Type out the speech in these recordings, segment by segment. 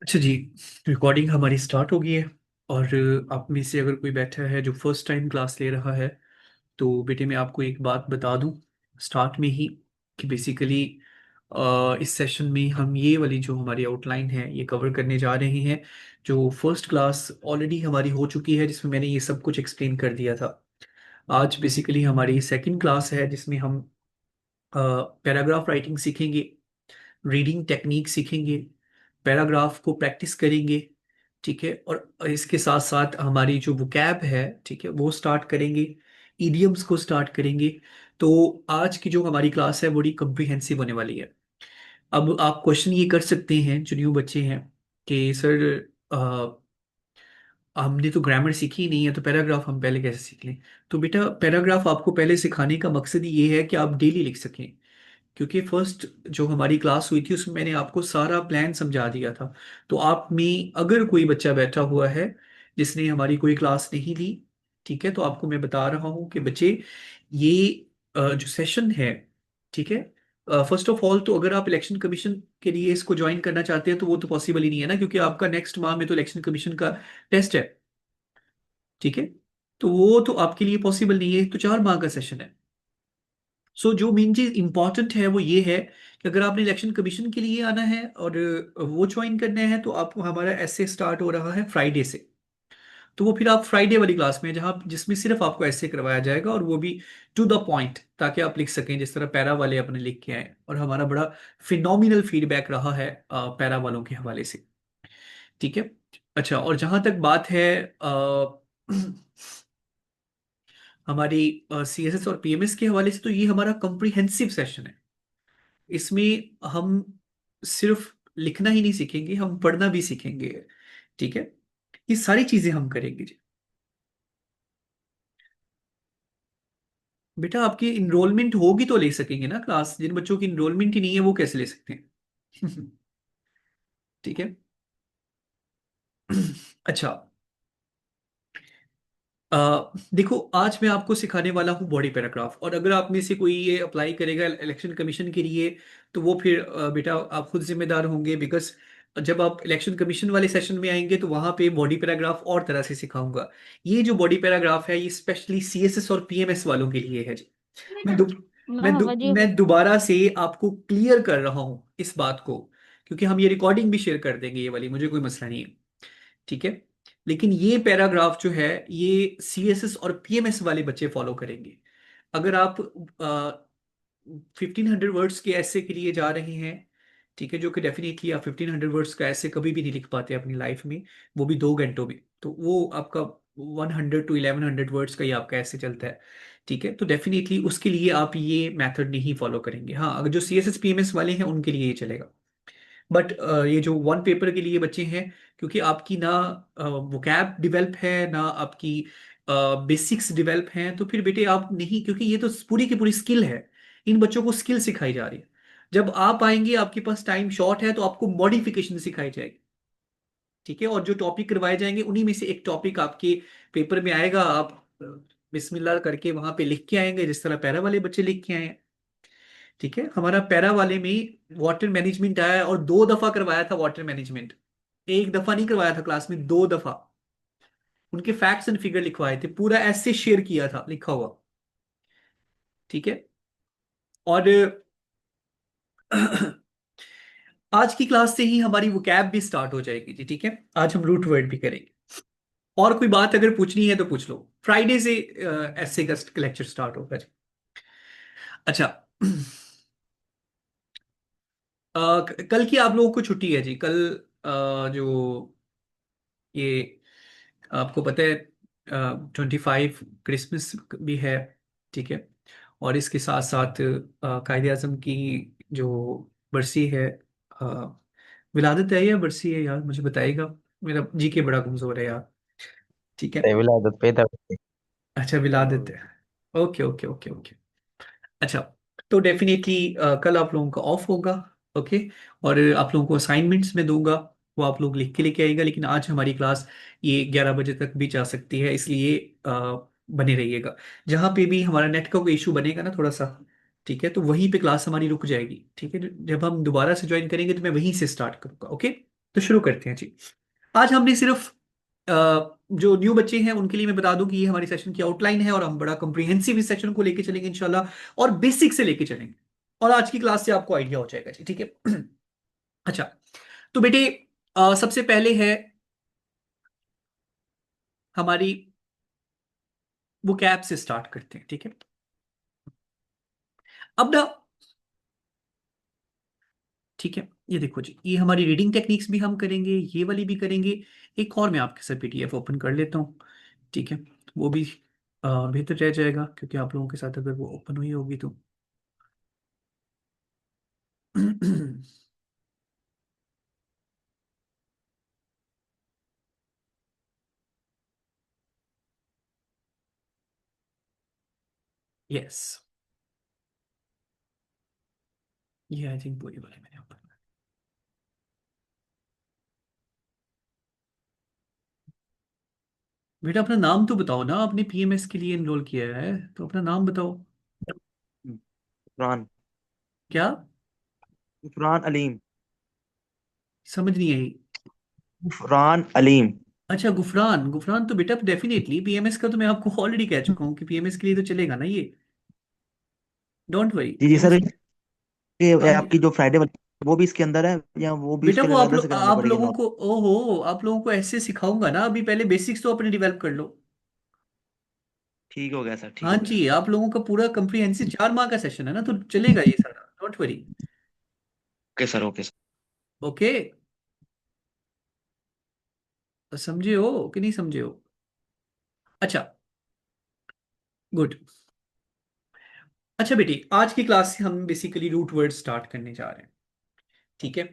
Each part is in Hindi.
अच्छा जी। रिकॉर्डिंग हमारी स्टार्ट हो गई है। और आप में से अगर कोई बैठा है जो फर्स्ट टाइम क्लास ले रहा है, तो बेटे मैं आपको एक बात बता दूं स्टार्ट में ही कि बेसिकली इस सेशन में हम ये वाली जो हमारी आउटलाइन है ये कवर करने जा रहे हैं। जो फर्स्ट क्लास ऑलरेडी हमारी हो चुकी है जिसमें मैंने ये सब कुछ एक्सप्लेन कर दिया था। आज बेसिकली हमारी सेकंड क्लास है जिसमें हम पैराग्राफ राइटिंग सीखेंगे, रीडिंग टेक्निक सीखेंगे, पैराग्राफ को प्रैक्टिस करेंगे। ठीक है, और इसके साथ साथ हमारी जो वोकैब है, ठीक है, वो स्टार्ट करेंगे, इडियम्स को स्टार्ट करेंगे। तो आज की जो हमारी क्लास है बड़ी कम्प्रिहेंसिव होने वाली है। अब आप क्वेश्चन ये कर सकते हैं जो न्यू बच्चे हैं कि सर हमने तो ग्रामर सीखी ही नहीं है तो पैराग्राफ हम पहले कैसे सीख लें। तो बेटा पैराग्राफ आपको पहले सिखाने का मकसद ये है कि आप डेली लिख सकें। क्योंकि फर्स्ट जो हमारी क्लास हुई थी उसमें मैंने आपको सारा प्लान समझा दिया था। तो आप में अगर कोई बच्चा बैठा हुआ है जिसने हमारी कोई क्लास नहीं ली, ठीक है, तो आपको मैं बता रहा हूँ कि बच्चे ये जो सेशन है, ठीक है, फर्स्ट ऑफ ऑल तो अगर आप इलेक्शन कमीशन के लिए इसको ज्वाइन करना चाहते हैं तो वो तो पॉसिबल ही नहीं है ना, क्योंकि आपका नेक्स्ट माह में तो इलेक्शन कमीशन का टेस्ट है। ठीक है, तो वो तो आपके लिए पॉसिबल नहीं है, तो 4 माह का सेशन है। जो मेन चीज इंपॉर्टेंट है वो ये है कि अगर आपने इलेक्शन कमीशन के लिए आना है और वो ज्वाइन करना है तो आपको हमारा ऐसे स्टार्ट हो रहा है फ्राइडे से। तो वो फिर आप फ्राइडे वाली क्लास में जहाँ जिसमें सिर्फ आपको ऐसे करवाया जाएगा और वो भी टू द पॉइंट, ताकि आप लिख सकें जिस तरह पैरा वाले अपने लिख के आए। और हमारा बड़ा फिनोमिनल फीडबैक रहा है पैरा वालों के हवाले से। ठीक है। अच्छा, और जहां तक बात है हमारी सीएसएस और पीएमएस के हवाले से, तो ये हमारा कॉम्प्रिहेंसिव सेशन है। इसमें हम सिर्फ लिखना ही नहीं सीखेंगे, हम पढ़ना भी सीखेंगे। ठीक है, ये सारी चीजें हम करेंगे जी। बेटा आपकी इनरोलमेंट होगी तो ले सकेंगे ना क्लास, जिन बच्चों की इनरोलमेंट ही नहीं है वो कैसे ले सकते हैं। ठीक है। अच्छा, देखो आज मैं आपको सिखाने वाला हूँ बॉडी पैराग्राफ, और अगर आप में से कोई ये अप्लाई करेगा इलेक्शन कमीशन के लिए तो वो फिर बेटा आप खुद जिम्मेदार होंगे, बिकॉज जब आप इलेक्शन कमीशन वाले सेशन में आएंगे तो वहां पे बॉडी पैराग्राफ और तरह से सिखाऊंगा। ये जो बॉडी पैराग्राफ है ये स्पेशली सीएसएस और पीएमएस वालों के लिए है जी। मैं दु, हाँ जी। मैं दोबारा से आपको क्लियर कर रहा हूँ इस बात को, क्योंकि हम ये रिकॉर्डिंग भी शेयर कर देंगे ये वाली, मुझे कोई मसला नहीं है। ठीक है, लेकिन ये पैराग्राफ जो है ये सीएसएस और पीएमएस वाले बच्चे फॉलो करेंगे। अगर आप 1500 वर्ड्स के ऐसे के लिए जा रहे हैं, ठीक है, जो कि डेफिनेटली आप 1500 वर्ड्स का ऐसे कभी भी नहीं लिख पाते अपनी लाइफ में, वो भी 2 घंटों में, तो वो आपका 100 to 1100 वर्ड्स का ही आपका ऐसे चलता है। ठीक है, तो डेफिनेटली उसके लिए आप ये मेथड नहीं फॉलो करेंगे। हाँ, अगर जो C S S P M S वाले हैं उनके लिए ये चलेगा। बट ये जो वन पेपर के लिए बच्चे हैं, क्योंकि आपकी ना वोकैब डेवलप है ना आपकी बेसिक्स डेवलप हैं, तो फिर बेटे आप नहीं, क्योंकि ये तो पूरी की पूरी स्किल है, इन बच्चों को स्किल सिखाई जा रही है। जब आप आएंगे आपके पास टाइम शॉर्ट है तो आपको मॉडिफिकेशन सिखाई जाएगी। ठीक है, और जो टॉपिक करवाए जाएंगे उन्हीं में से एक टॉपिक आपके पेपर में आएगा, आप बिस्मिल्लाह करके वहां पे लिख के आएंगे जिस तरह पैरा वाले बच्चे लिख के आए हैं। ठीक है, हमारा पैरा वाले में वाटर मैनेजमेंट आया है और 2 दफा करवाया था वाटर मैनेजमेंट। एक दफा नहीं करवाया था क्लास में, 2 दफा उनके फैक्ट्स एंड फिगर लिखवाए थे, पूरा ऐसे शेयर किया था लिखा हुआ। ठीक है, और आज की क्लास से ही हमारी वोकैब भी स्टार्ट हो जाएगी जी। ठीक है, आज हम रूट वर्ड भी करेंगे। और कोई बात अगर पूछनी है तो पूछ लो, फ्राइडे से ऐसे का लेक्चर स्टार्ट होगा जी। अच्छा, कल की आप लोगों को छुट्टी है जी। कल जो ये आपको पता है 25 क्रिसमस भी है। ठीक है, और इसके साथ साथ कायदे आजम की जो बरसी है, अ, विलादत है या बरसी है यार, मुझे बताइएगा, मेरा जी के बड़ा कमजोर है यार। ठीक है, विलादत पैदा होती अच्छा विलादत है। Okay okay okay okay. अच्छा, तो डेफिनेटली कल आप लोगों का ऑफ होगा। ओके, और आप लोगों को असाइनमेंट्स में दूंगा, वो आप लोग लिख के लेके आएगा, लेकिन आज हमारी क्लास ये 11 बजे तक भी जा सकती है, इसलिए बने रहिएगा। जहाँ पे भी हमारा नेट का कोई इशू बनेगा ना थोड़ा सा, ठीक है, तो वहीं पे क्लास हमारी रुक जाएगी। ठीक है, जब हम दोबारा से ज्वाइन करेंगे तो मैं वहीं से स्टार्ट करूंगा। ओके। तो शुरू करते हैं जी। आज हमने सिर्फ अ, जो न्यू बच्चे हैं उनके लिए मैं बता दूं कि ये हमारी सेशन की आउटलाइन है, और हम बड़ा कॉम्प्रिहेंसिव इस सेशन को लेके चलेंगे इंशाल्लाह, और बेसिक से लेके चलेंगे। और आज की क्लास से आपको आइडिया हो जाएगा जी, ठीक है। अच्छा, तो बेटे सबसे पहले है हमारी वो कैप से स्टार्ट करते हैं, ठीक है। अब ना, ठीक है, ये देखो जी, ये हमारी रीडिंग टेक्निक्स भी हम करेंगे, ये वाली भी करेंगे। एक और मैं आपके साथ पीडीएफ ओपन कर लेता हूँ, ठीक है। वो भी बेहतर रह जाएगा, क्योंकि आप लोगों के साथ अगर वो ओपन हुई होगी तो यस, ये आई थिंक पूरी वाली मैंने ओपन। बेटा अपना नाम तो बताओ ना, आपने पीएमएस के लिए एनरोल किया है तो अपना नाम बताओ। फुरहान। क्या? फुरहान अलीम। समझ नहीं आई। फुरहान अलीम। अच्छा, गुफरान, गुफरान तो बेटा डेफिनेटली पीएमएस का तो मैं आपको ऑलरेडी कह चुका हूँ कि पीएमएस के लिए तो चलेगा ना ये। डोंट वरी, जी जी सर, पीएमएस। ये हाँ जी। आपकी जो फ्राइडे वाली वो भी इसके अंदर है, या वो भी बेटा उसके वो लिए अलग से करानी आप पड़ेगी लोगों नॉट? को, ओहो, आप लोगों को ऐसे सिखाऊंगा ना, अभी पहले बेसिक्स तो अपने डेवलप कर लो। ठीक हो गया सर, ठीक हाँ हो गया। जी, आप लोगों का पूरा कम्प्रीहेंसिव 4 माह का सेशन है ना, तो चलेगा ये सारा, don't worry. Okay sir, okay sir. Okay, समझे हो कि नहीं समझे हो? अच्छा, गुड। अच्छा बेटी, आज की क्लास से हम बेसिकली रूट वर्ड स्टार्ट करने जा रहे हैं, ठीक है।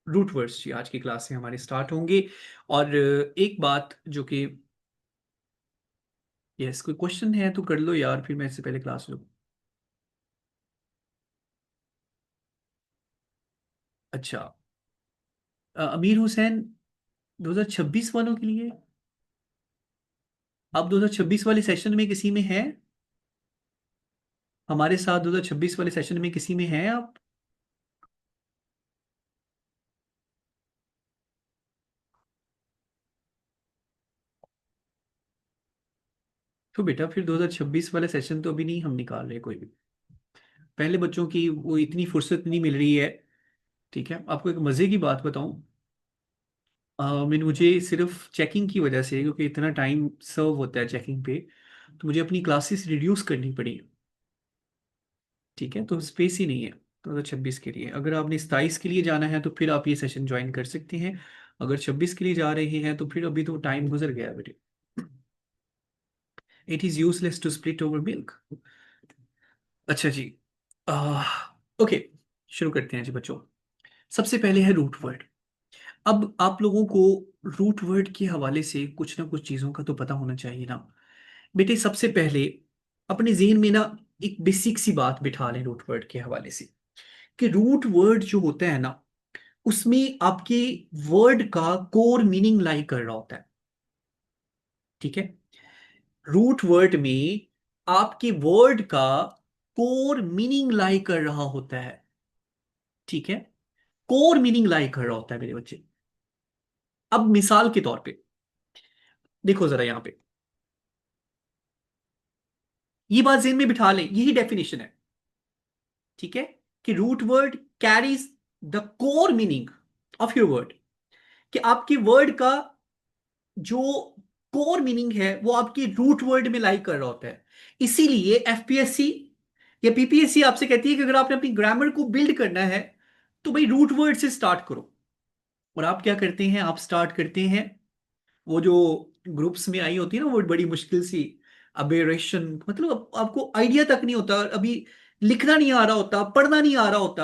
रूट वर्ड्स जी आज की क्लास से हमारे स्टार्ट होंगे। और एक बात जो कि, यस, कोई क्वेश्चन है तो कर लो यार, फिर मैं इससे पहले क्लास लूँ। अच्छा, अमीर हुसैन, 2026 वालों के लिए, आप 2026 वाले सेशन में किसी में हैं? हमारे साथ 2026 वाले सेशन में किसी में हैं आप? तो बेटा फिर 2026 वाले सेशन तो अभी नहीं हम निकाल रहे कोई भी। पहले बच्चों की वो इतनी फुर्सत नहीं मिल रही है, ठीक है। आपको एक मजे की बात बताऊं, मैंने मुझे सिर्फ चेकिंग की वजह से, क्योंकि इतना टाइम सर्व होता है चेकिंग पे, तो मुझे अपनी क्लासेस रिड्यूस करनी पड़ी, ठीक है। तो स्पेस ही नहीं है 2026 के लिए। अगर आपने 27 के लिए जाना है तो फिर आप ये सेशन ज्वाइन कर सकते हैं। अगर 26 के लिए जा रहे हैं तो फिर अभी तो टाइम गुजर गया है बेटे। It is useless to split over milk. अच्छा जी, ओके, शुरू करते हैं जी बच्चों। सबसे पहले है रूट वर्ड। अब आप लोगों को रूट वर्ड के हवाले से कुछ ना कुछ चीज़ों का तो पता होना चाहिए ना। बेटे सबसे पहले अपने जेहन में ना एक बेसिक सी बात बिठा लें रूट वर्ड के हवाले से, कि रूट वर्ड जो होता है ना, उसमें आपके वर्ड का कोर मीनिंग लाई कर रहा होता है, ठीक है। रूट वर्ड में आपके वर्ड का कोर मीनिंग लाई कर रहा होता है, ठीक है। कोर मीनिंग लाई कर रहा होता है मेरे बच्चे। अब मिसाल के तौर पे देखो जरा यहां पे, ये बात जेहन में बिठा लें, यही डेफिनेशन है, ठीक है, कि root word carries the core meaning of your word, कि आपके वर्ड का जो कोर मीनिंग है वो आपकी रूट वर्ड में लाई कर रहा होता है। इसीलिए एफपीएससी या पीपीएससी आपसे कहती है कि अगर आपने अपनी ग्रामर को बिल्ड करना है तो भाई रूट वर्ड से स्टार्ट करो। और आप क्या करते हैं, आप स्टार्ट करते हैं वो जो ग्रुप्स में आई होती है ना वो बड़ी मुश्किल सी अबेरेशन, मतलब आपको आइडिया तक नहीं होता, अभी लिखना नहीं आ रहा होता, पढ़ना नहीं आ रहा होता,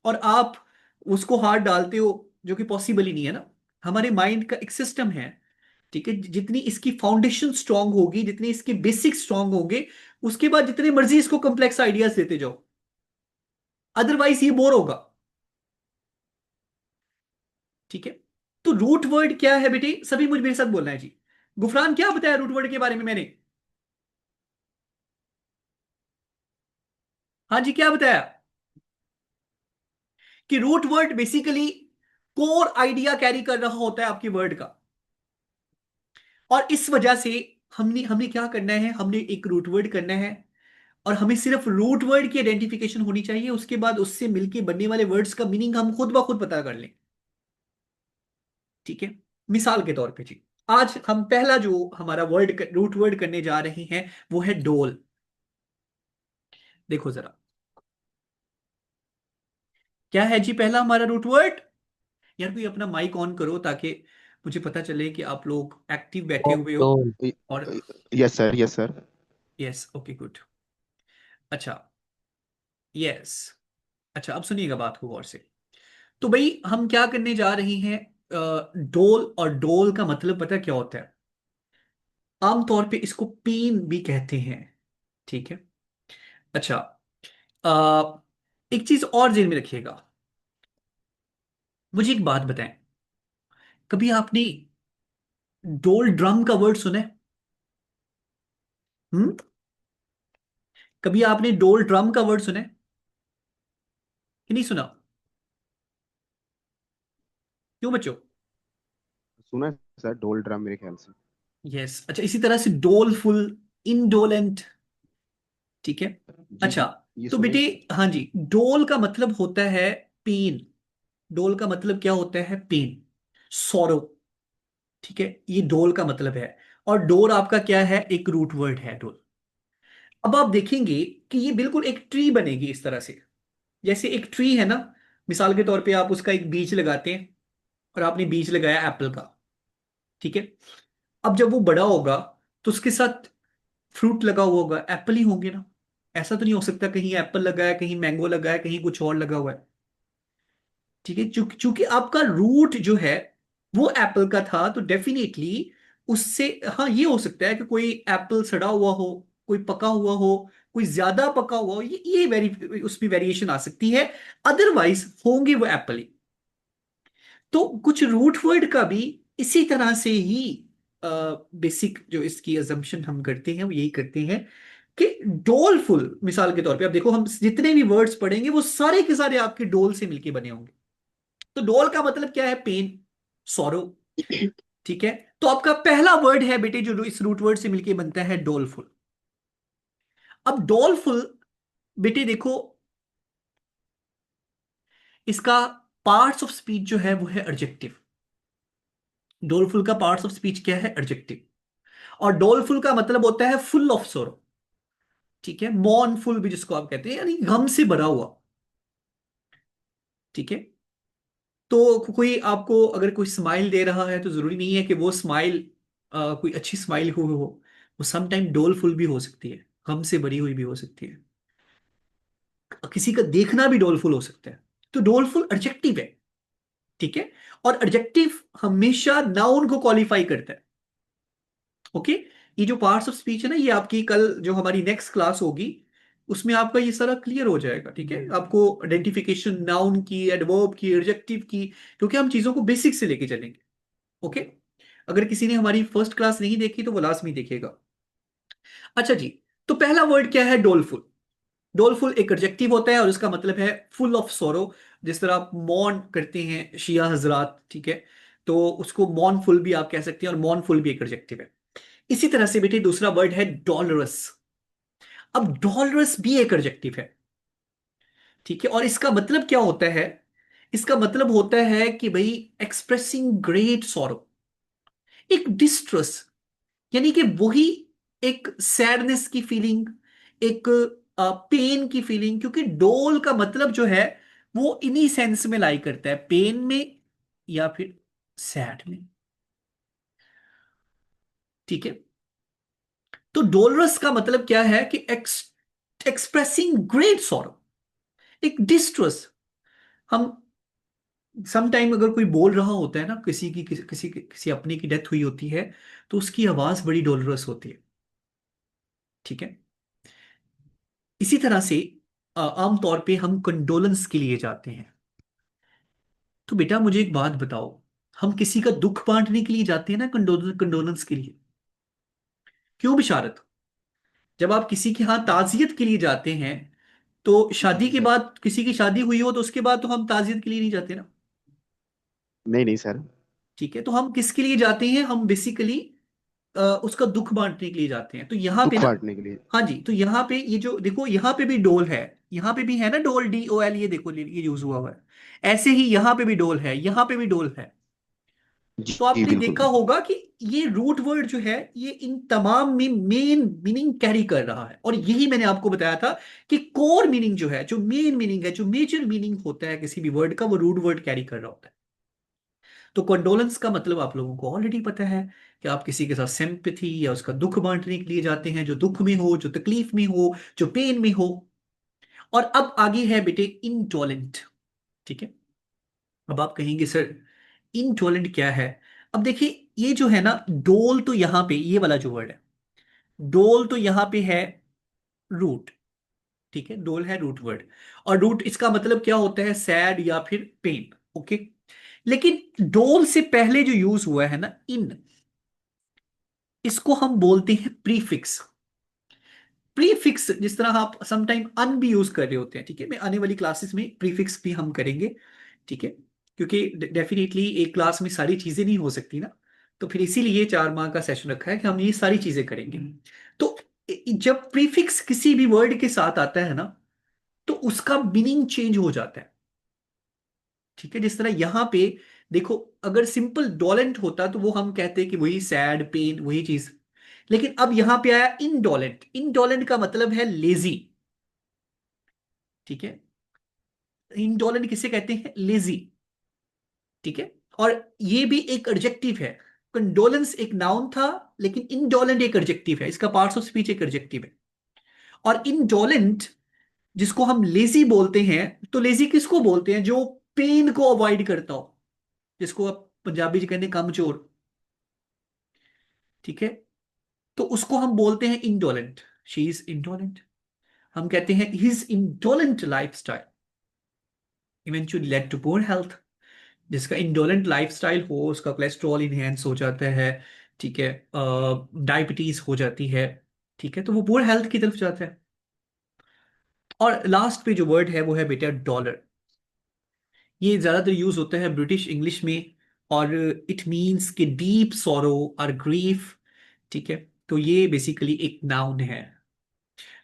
और आप उसको हाथ डालते हो, जो कि पॉसिबल ही नहीं है ना। हमारे माइंड का एक सिस्टम है, ठीक है, जितनी इसकी फाउंडेशन स्ट्रांग होगी, जितने इसके बेसिक स्ट्रांग होंगे, उसके बाद जितने मर्जी इसको कॉम्प्लेक्स आइडियाज देते जाओ, अदरवाइज ये बोर होगा, ठीक है। तो रूट वर्ड क्या है बेटे, सभी मुझे मेरे साथ बोलना है जी। गुफरान क्या बताया रूट वर्ड के बारे में मैंने? हाँ जी, क्या बताया? कि root word basically core idea carry कर रहा होता है आपके वर्ड का। और इस वजह से हमने हमने क्या करना है, हमने एक रूट वर्ड करना है, और हमें सिर्फ रूट वर्ड की आइडेंटिफिकेशन होनी चाहिए, उसके बाद उससे मिलके बनने वाले वर्ड्स का मीनिंग हम खुद ब खुद पता कर लें। ठीक है। मिसाल के तौर पे जी, आज हम पहला जो हमारा वर्ड रूट वर्ड करने जा रहे हैं वो है डोल। देखो जरा, क्या है जी पहला हमारा रूट वर्ड। यार कोई अपना माइक ऑन करो ताकि मुझे पता चले कि आप लोग एक्टिव बैठे हुए हो। डोल। और yes sir, yes sir. Yes, okay good. अच्छा, यस। अच्छा, अब सुनिएगा बात को गौर से। तो भाई हम क्या करने जा रहे हैं, डोल, और डोल का मतलब पता क्या होता है, आमतौर पे इसको पेन भी कहते हैं। ठीक है। अच्छा, अ, एक चीज और जेल में रखिएगा, मुझे एक बात बताएं, कभी आपने डोल ड्रम का वर्ड सुना है? हम्म, कभी आपने डोल ड्रम का वर्ड सुना है कि नहीं सुना? क्यों बच्चों? सुना है सर, ढोल ड्रम मेरे ख्याल से। यस। अच्छा, इसी तरह से डोलफुल, इंडोलेंट। ठीक है। जी अच्छा, जी, ये तो सुने बेटे, हैं सर। हाँ जी, डोल का मतलब होता है पेन। डोल का मतलब क्या होता है? Pain, sorrow. ठीक है, ये डोल का मतलब है। और डोल आपका क्या है? एक रूट वर्ड है डोल। अब आप देखेंगे कि ये बिल्कुल एक ट्री बनेगी इस तरह से, जैसे एक ट्री है ना, मिसाल के तौर पे आप उसका एक बीज लगाते हैं, और आपने बीज लगाया एप्पल का। ठीक है। अब जब वो बड़ा होगा तो उसके साथ फ्रूट लगा हुआ होगा, एप्पल ही होंगे ना। ऐसा तो नहीं हो सकता कहीं एप्पल लगा है, कहीं मैंगो लगा है, कहीं कुछ और लगा हुआ है। ठीक है, चूंकि चूंकि आपका रूट जो है वो एप्पल का था, तो डेफिनेटली उससे, हाँ ये हो सकता है कि कोई एप्पल सड़ा हुआ हो, कोई पका हुआ हो, कोई ज्यादा पका हुआ हो, ये वेरी उसमें वेरिएशन आ सकती है। अदरवाइज होंगे वो एप्पल ही। तो कुछ रूट वर्ड का भी इसी तरह से ही बेसिक जो इसकी अजम्पशन हम करते हैं वो यही करते हैं कि डोलफुल, मिसाल के तौर पे आप देखो, हम जितने भी वर्ड्स पढ़ेंगे वो सारे के सारे आपके डोल से मिलके बने होंगे। तो डोल का मतलब क्या है? Pain, sorrow. ठीक है। तो आपका पहला वर्ड है बेटे जो इस रूट वर्ड से मिलके बनता है, डोलफुल। अब डोलफुल बेटे देखो, इसका पार्ट्स ऑफ स्पीच जो है वो है एडजेक्टिव। डोलफुल का पार्ट्स ऑफ स्पीच क्या है? एडजेक्टिव। और डोलफुल का मतलब होता है फुल ऑफ सोरो। ठीक है, मॉर्नफुल भी जिसको आप कहते हैं, यानी गम से भरा हुआ। ठीक है। तो कोई आपको अगर कोई स्माइल दे रहा है तो जरूरी नहीं है कि वो स्माइल कोई अच्छी स्माइल हो। वो समटाइम डोलफुल भी हो सकती है, गम से भरी हुई भी हो सकती है। किसी का देखना भी डोलफुल हो सकता है। तो डोलफुल एडजेक्टिव है। ठीक है। और एडजेक्टिव हमेशा नाउन को क्वालिफाई करता है। ओके। ये जो पार्ट्स ऑफ स्पीच है ना, ये आपकी कल जो हमारी नेक्स्ट क्लास होगी उसमें आपका ये सारा क्लियर हो जाएगा। ठीक है, आपको आइडेंटिफिकेशन नाउन की, एडवर्ब की, एडजेक्टिव की, क्योंकि हम चीजों को बेसिक से लेके चलेंगे। ओके। अगर किसी ने हमारी फर्स्ट क्लास नहीं देखी तो वो लास्ट में देखेगा। अच्छा जी, तो पहला वर्ड क्या है? डोलफुल। डोलफुल एक एडजेक्टिव होता है और इसका मतलब है फुल ऑफ सोरो। जिस तरह आप मौन करते हैं शिया हजरात, ठीक है, तो उसको मौनफुल भी आप कह सकते हैं, और मौनफुल भी एक एडजेक्टिव है। इसी तरह से बेटे दूसरा वर्ड है डॉलरस। अब डॉलरस भी एक एडजेक्टिव है। ठीक है, और इसका मतलब क्या होता है? इसका मतलब होता है कि भाई एक्सप्रेसिंग ग्रेट सॉरो, एक डिस्ट्रेस, यानी कि वही एक सैडनेस की फीलिंग, एक पेन की फीलिंग, क्योंकि डोल का मतलब जो है वो इन्हीं सेंस में लाई करता है, पेन में या फिर सैड में। ठीक है। तो डोलरस का मतलब क्या है कि एक्सप्रेसिंग ग्रेट सॉरो, एक डिस्ट्रेस। हम समटाइम अगर कोई बोल रहा होता है ना, किसी अपने की डेथ हुई होती है, तो उसकी आवाज बड़ी डोलरस होती है। ठीक है। इसी तरह से आमतौर पे हम कंडोलेंस के लिए जाते हैं। तो बेटा मुझे एक बात बताओ, हम किसी का दुख बांटने के लिए जाते हैं ना, कंडोलेंस के लिए, क्यों बिशारत? जब आप किसी के यहाँ ताजियत के लिए जाते हैं, तो शादी जी के सर। बाद किसी की शादी हुई हो तो उसके बाद तो हम ताजियत के लिए नहीं जाते ना। नहीं नहीं सर। ठीक है, तो हम किसके लिए जाते हैं? हम बेसिकली उसका दुख बांटने के लिए जाते हैं। तो यहाँ पे दुख ना, बांटने के लिए। हाँ जी, तो यहाँ पे ये जो देखो, यहाँ पे भी डोल है, यहाँ पे भी है ना डोल, DOL, ये देखो ये यूज हुआ हुआ है। ऐसे ही यहाँ पे भी डोल है, यहाँ पे भी डोल है। जी तो जी, आपने बिल्कुल देखा बिल्कुल। होगा कि ये रूट वर्ड जो है ये इन तमाम में मेन मीनिंग कैरी कर रहा है। और यही मैंने आपको बताया था कि कोर मीनिंग जो है, जो मेन मीनिंग है, जो मेजर मीनिंग होता है किसी भी वर्ड का, वो रूट वर्ड कैरी कर रहा होता है। तो कंडोलेंस का मतलब आप लोगों को ऑलरेडी पता है कि आप किसी के साथ सिंपैथी या उसका दुख बांटने के लिए जाते हैं, जो दुख में हो, जो तकलीफ में हो, जो पेन में हो। और अब आगे है बेटे इंटॉलेंट। ठीक है, अब आप कहेंगे सर इंटॉलेंट क्या है? अब देखिए, ये जो है ना डोल, तो यहां पे ये वाला जो वर्ड है डोल, तो यहां पे है रूट। ठीक है, डोल है रूट वर्ड। और रूट इसका मतलब क्या होता है? सैड या फिर पेन। ओके, लेकिन डोल से पहले जो यूज हुआ है ना इन, इसको हम बोलते हैं प्रीफिक्स। प्रीफिक्स जिस तरह आप समटाइम अन भी यूज कर रहे होते हैं। ठीक है, मैं आने वाली क्लासेस में प्रीफिक्स भी हम करेंगे। ठीक है, क्योंकि डेफिनेटली एक क्लास में सारी चीजें नहीं हो सकती ना। तो फिर इसीलिए 4 माह का सेशन रखा है कि हम ये सारी चीजें करेंगे। तो जब प्रीफिक्स किसी भी वर्ड के साथ आता है ना, तो उसका मीनिंग चेंज हो जाता है। ठीक है, जिस तरह यहां पे देखो, अगर सिंपल डोलेंट होता तो वो हम कहते कि वही सैड, पेन, वही चीज। लेकिन अब यहां पे आया इनडोलेंट। इनडोलेंट का मतलब है लेजी। ठीक है, इनडोलेंट किसे कहते हैं? लेजी। ठीक है, और ये भी एक एडजेक्टिव है। कंडोलेंस एक नाउन था, लेकिन इनडोलेंट एक एडजेक्टिव है, इसका पार्ट्स ऑफ स्पीच एक एडजेक्टिव है। और इनडोलेंट जिसको हम लेजी बोलते हैं, तो लेजी किसको बोलते हैं? जो पेन को अवॉइड करता हो, जिसको आप पंजाबी जी कहते हैं कमजोर। ठीक है, तो उसको हम बोलते हैं इंडोलेंट। She is indolent. हम कहते हैं his indolent life style eventually led to poor health. जिसका इंडोलेंट लाइफस्टाइल हो, उसका कोलेस्ट्रॉल इनहेंस हो जाता है। ठीक है, डायबिटीज हो जाती है। ठीक है, तो वो पुअर हेल्थ की तरफ जाता है। और लास्ट पे जो वर्ड है वो है बेटा डॉलर। ये ज्यादातर यूज होता है ब्रिटिश इंग्लिश में, और इट मीन्स कि डीप सॉरो और ग्रीफ। ठीक है, तो ये बेसिकली एक नाउन है।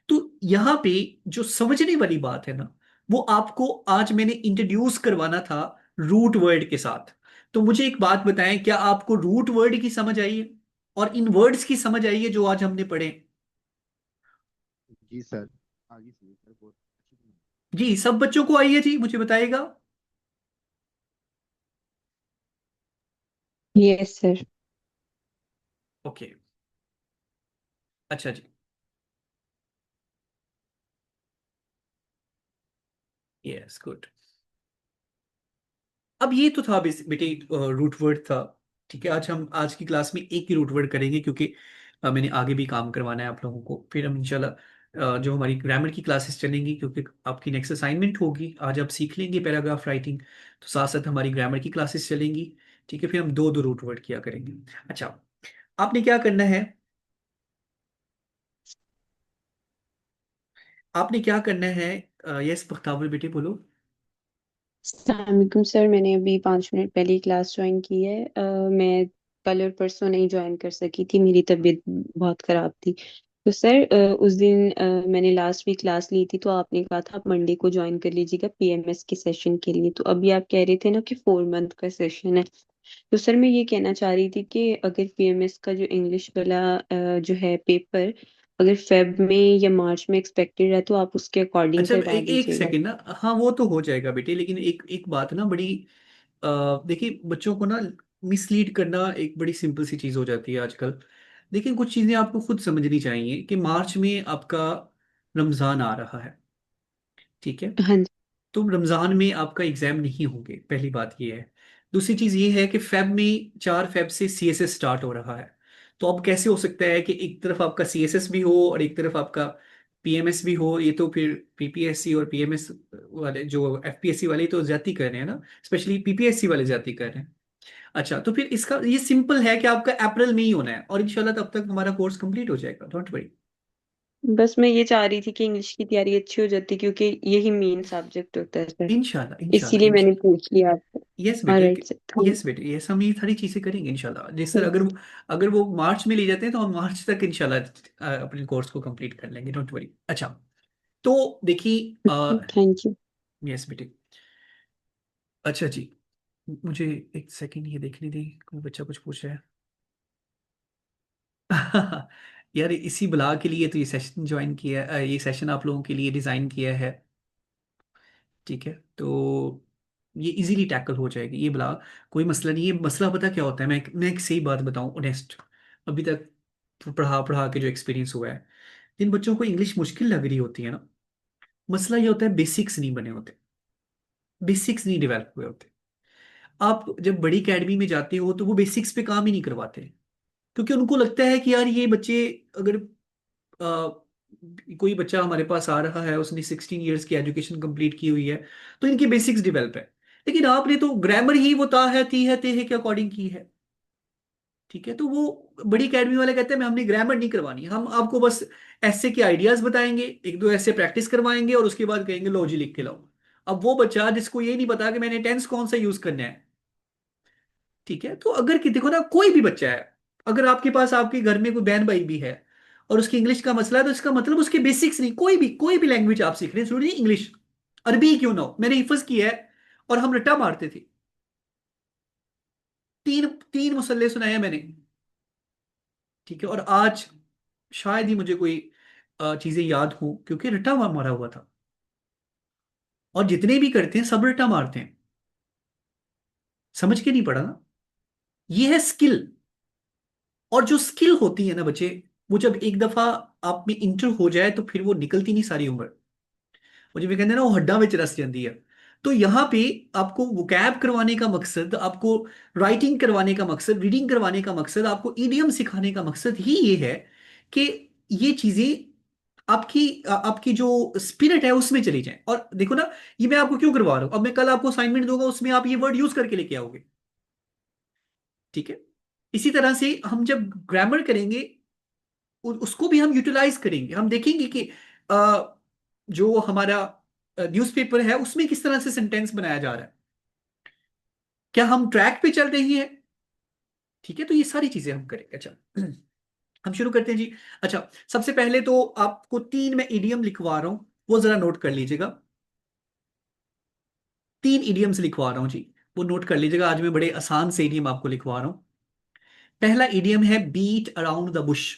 तो यहां पे जो समझने वाली बात है ना, वो आपको आज मैंने इंट्रोड्यूस करवाना था रूट वर्ड के साथ। तो मुझे एक बात बताएं, क्या आपको रूट वर्ड की समझ आई है और इन वर्ड्स की समझ आई है जो आज हमने पढ़े? जी सर, आगे सुनिए सर, बहुत अच्छी बात। जी, सब बच्चों को आई है जी? मुझे बताइएगा। Yes sir. ओके, अच्छा जी, यस गुड। अब ये तो था बेटे रूट वर्ड था। ठीक है, आज हम आज की क्लास में एक ही रूट वर्ड करेंगे, क्योंकि मैंने आगे भी काम करवाना है आप लोगों को। फिर हम इंशाल्लाह जो हमारी ग्रामर की क्लासेस चलेंगी, क्योंकि आपकी नेक्स्ट असाइनमेंट होगी, आज आप सीख लेंगे पैराग्राफ राइटिंग, तो साथ साथ हमारी ग्रामर की क्लासेस चलेंगी। ठीक है, फिर हम दो दो रूट वर्ड किया करेंगे। अच्छा, आपने क्या करना है? आपने क्या करना है? यस बख्तावर बेटे बोलो। अस्सलामुअलैकुम सर, मैंने अभी 5 मिनट पहले ही क्लास ज्वाइन की है। मैं कल और परसों नहीं ज्वाइन कर सकी थी, मेरी तबीयत बहुत खराब थी। तो सर उस दिन मैंने लास्ट वीक क्लास ली थी, तो आपने कहा था आप मंडे को ज्वाइन कर लीजिएगा पीएमएस के सेशन के लिए। तो अभी आप कह रहे थे ना कि 4 मंथ का सेशन है। तो सर मैं ये कहना चाह रही थी कि अगर पीएमएस का जो इंग्लिश वाला जो है पेपर, अगर फेब में या मार्च में एक्सपेक्टेड है, तो आप उसके अकॉर्डिंग अच्छा, करवा एक एक दीजिएगा। सेकेंड ना, हाँ वो तो हो जाएगा बेटे, लेकिन एक एक बात ना बड़ी, देखिए बच्चों को ना मिसलीड करना एक बड़ी सिंपल सी चीज हो जाती है आजकल। लेकिन कुछ चीजें आपको खुद समझनी चाहिए कि मार्च में आपका रमजान आ रहा है। ठीक है, हाँ जी। तो रमजान में आपका एग्जाम नहीं होंगे, पहली बात ये है। दूसरी चीज ये है कि फेब में 4 फेब से सीएसएस स्टार्ट हो रहा है। तो अब कैसे हो सकता है कि एक तरफ आपका सीएसएस भी हो और एक तरफ आपका पीएमएस भी हो? ये तो फिर पीपीएससी और पीएमएस वाले, जो एफपीएससी वाले, तो ज्यादा कर रहे हैं ना, स्पेशली पीपीएससी वाले ज्यादा कर रहे हैं। अच्छा, तो फिर इसका ये सिंपल है कि आपका अप्रैल में ही होना है, और इंशाल्लाह तब तक हमारा कोर्स कंप्लीट हो जाएगा, डोंट वरी। बस मैं ये चाह रही थी कि इंग्लिश की तैयारी अच्छी हो जाती, क्योंकि यही मेन सब्जेक्ट होता है सर। इंशाल्लाह इंशाल्लाह इसीलिए मैंने इंशाल्लाह। पूछ लिया आपको। यस बेटे, ऑलराइट सर, थैंक यस बेटे, यस, हम ये सारी चीजें करेंगे इंशाल्लाह। जिस सर, यू। अगर वो मार्च में ले जाते हैं तो हम मार्च तक इंशाल्लाह अपने कोर्स को कंप्लीट कर लेंगे, डोंट वरी। अच्छा, तो देखिए, थैंक यू। यस बेटे। अच्छा जी, मुझे एक सेकंड ये देखने दी, कोई बच्चा कुछ पूछ रहा है। यार, इसी बुला के लिए तो ये सेशन ज्वाइन किया, ये सेशन आप लोगों के लिए डिजाइन किया है। ठीक है, तो ये इजीली टैकल हो जाएगी ये बुला, कोई मसला नहीं है। मसला पता क्या होता है, मैं एक सही बात बताऊं, ऑनेस्ट, अभी तक पढ़ा पढ़ा के जो एक्सपीरियंस हुआ है, जिन बच्चों को इंग्लिश मुश्किल लग रही होती है ना, मसला ये होता है बेसिक्स नहीं बने होते, बेसिक्स नहीं डेवलप हुए होते। आप जब बड़ी एकेडमी में जाते हो तो वो बेसिक्स पे काम ही नहीं करवाते, क्योंकि उनको लगता है कि यार ये बच्चे, अगर कोई बच्चा हमारे पास आ रहा है, उसने 16 ईयर्स की एजुकेशन कंप्लीट की हुई है, तो इनकी बेसिक्स डेवलप है। लेकिन आपने तो ग्रामर ही वो ता है ती है ते है के अकॉर्डिंग की है। ठीक है, तो वो बड़ी एकेडमी वाले कहते हैं मैं, हमने ग्रामर नहीं करवानी, हम आपको बस ऐसे के आइडियाज बताएंगे, एक दो ऐसे प्रैक्टिस करवाएंगे और उसके बाद कहेंगे लो जी लिख के लाओ। अब वो बच्चा जिसको ये नहीं पता कि मैंने टेंस कौन सा यूज करना है, ठीक है, तो अगर कि देखो ना, कोई भी बच्चा है, अगर आपके पास आपके घर में कोई बहन भाई भी है और उसकी इंग्लिश का मसला है, तो इसका मतलब उसके बेसिक्स नहीं, कोई भी लैंग्वेज आप सीख रहे हैं, जरूरी नहीं इंग्लिश, अरबी क्यों ना हो, मैंने हिफज किया है और हम रट्टा मारते थे, तीन तीन मुसल्ले सुनाया मैंने। ठीक है, और आज शायद ही मुझे कोई चीजें याद हो, क्योंकि रट्टा मारा हुआ था। और जितने भी करते हैं सब रट्टा मारते हैं, समझ के नहीं पड़ा ना, ये है स्किल। और जो स्किल होती है ना बच्चे, वो जब एक दफा आप में इंटर हो जाए तो फिर वो निकलती नहीं सारी उम्र। वो जिਵੇਂ कहते हैं ना, वो हड्डां ਵਿੱਚ रस ਜਾਂਦੀ है। तो यहाँ पे आपको वोकैब करवाने का मकसद, आपको राइटिंग करवाने का मकसद, रीडिंग करवाने का मकसद, आपको ईडियम सिखाने का मकसद ही ये है कि ये चीजें आपकी जो स्पिरिट है उसमें चली जाए। और देखो ना, ये मैं आपको क्यों करवा रहा हूं, अब मैं कल आपको असाइनमेंट दूंगा, उसमें आप ये वर्ड यूज करके लेके आओगे। ठीक है, इसी तरह से हम जब ग्रामर करेंगे, उसको भी हम यूटिलाइज करेंगे, हम देखेंगे कि जो हमारा न्यूज़पेपर है उसमें किस तरह से सेंटेंस बनाया जा रहा है, क्या हम ट्रैक पे चल रही है। ठीक है, तो ये सारी चीजें हम करेंगे। अच्छा, हम शुरू करते हैं जी। अच्छा, सबसे पहले तो आपको तीन मैं इडियम लिखवा रहा हूं, वो जरा नोट कर लीजिएगा। तीन इडियम्स लिखवा रहा हूं जी, वो नोट कर लीजिएगा। आज मैं बड़े आसान से इडियम आपको लिखवा रहा हूं। पहला इडियम है beat around the bush.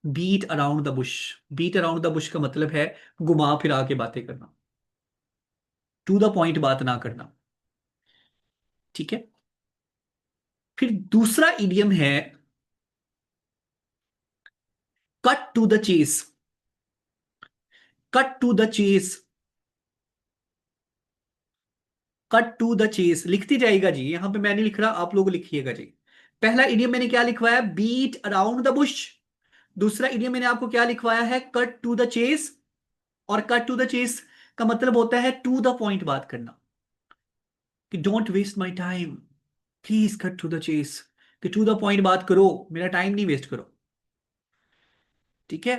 Beat around the bush, beat around the bush का मतलब है घुमा फिरा के बातें करना, टू द पॉइंट बात ना करना। ठीक है, फिर दूसरा इडियम है cut to the chase. Cut to the chase, cut to the chase लिखती जाएगा जी, यहां पे मैं नहीं लिख रहा, आप लोग लिखिएगा जी। पहला इडियम मैंने क्या लिखवाया, बीट अराउंड द बुश। दूसरा इडियम मैंने आपको क्या लिखवाया है, कट टू द चेस। और कट टू द चेस का मतलब होता है टू द पॉइंट बात करना, कि don't waste my time, please cut to the chase, कि टू द पॉइंट बात करो, मेरा टाइम नहीं वेस्ट करो। ठीक है,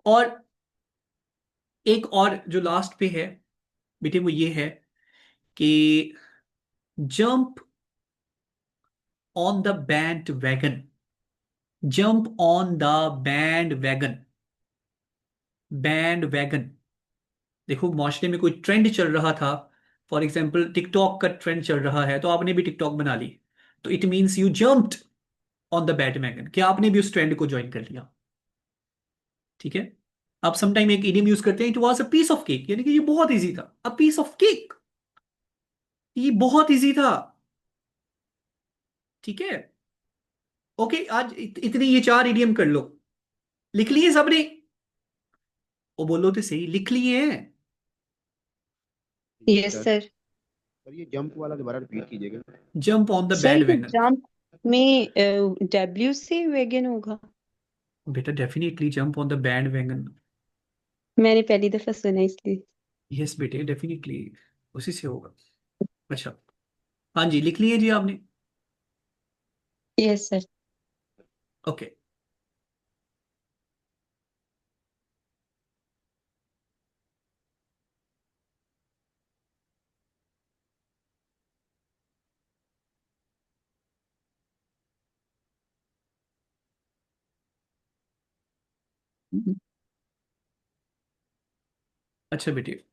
और एक और जो लास्ट पे है बेटे, वो ये है कि jump on the band wagon. Jump on the band wagon. Band wagon, देखो माशरे में कोई ट्रेंड चल रहा था, फॉर एग्जाम्पल टिकटॉक का ट्रेंड चल रहा है, तो आपने भी टिकटॉक बना ली, तो it means you jumped on the band wagon, कि आपने भी उस ट्रेंड को ज्वाइन कर लिया। ठीक है, आप समटाइम एक इडियम यूज करते हैं, it was a piece of cake, यानी कि ये बहुत इजी था, अ पीस ऑफ केक, ये बहुत इजी था। ठीक है, ओके, आज इतने ये चार इडियम कर लो, लिख लिए सबने, वो बोलो तो सही, लिख लिए हैं। जी यस सर। सर। सर ये जंप वाला दोबारा रिपीट कीजिएगा। Jump on the sir band ये वैगन। जंप में डब्ल्यू से वेगन होगा? बेटा definitely jump on the band wagon. मैंने पहली दफा सुना इसलिए। यस बेटे, डेफिनेटली उसी से होगा। अच्छा, हाँ जी, लिख लिए जी आपने। Yes sir. ओके, अच्छा बेटे,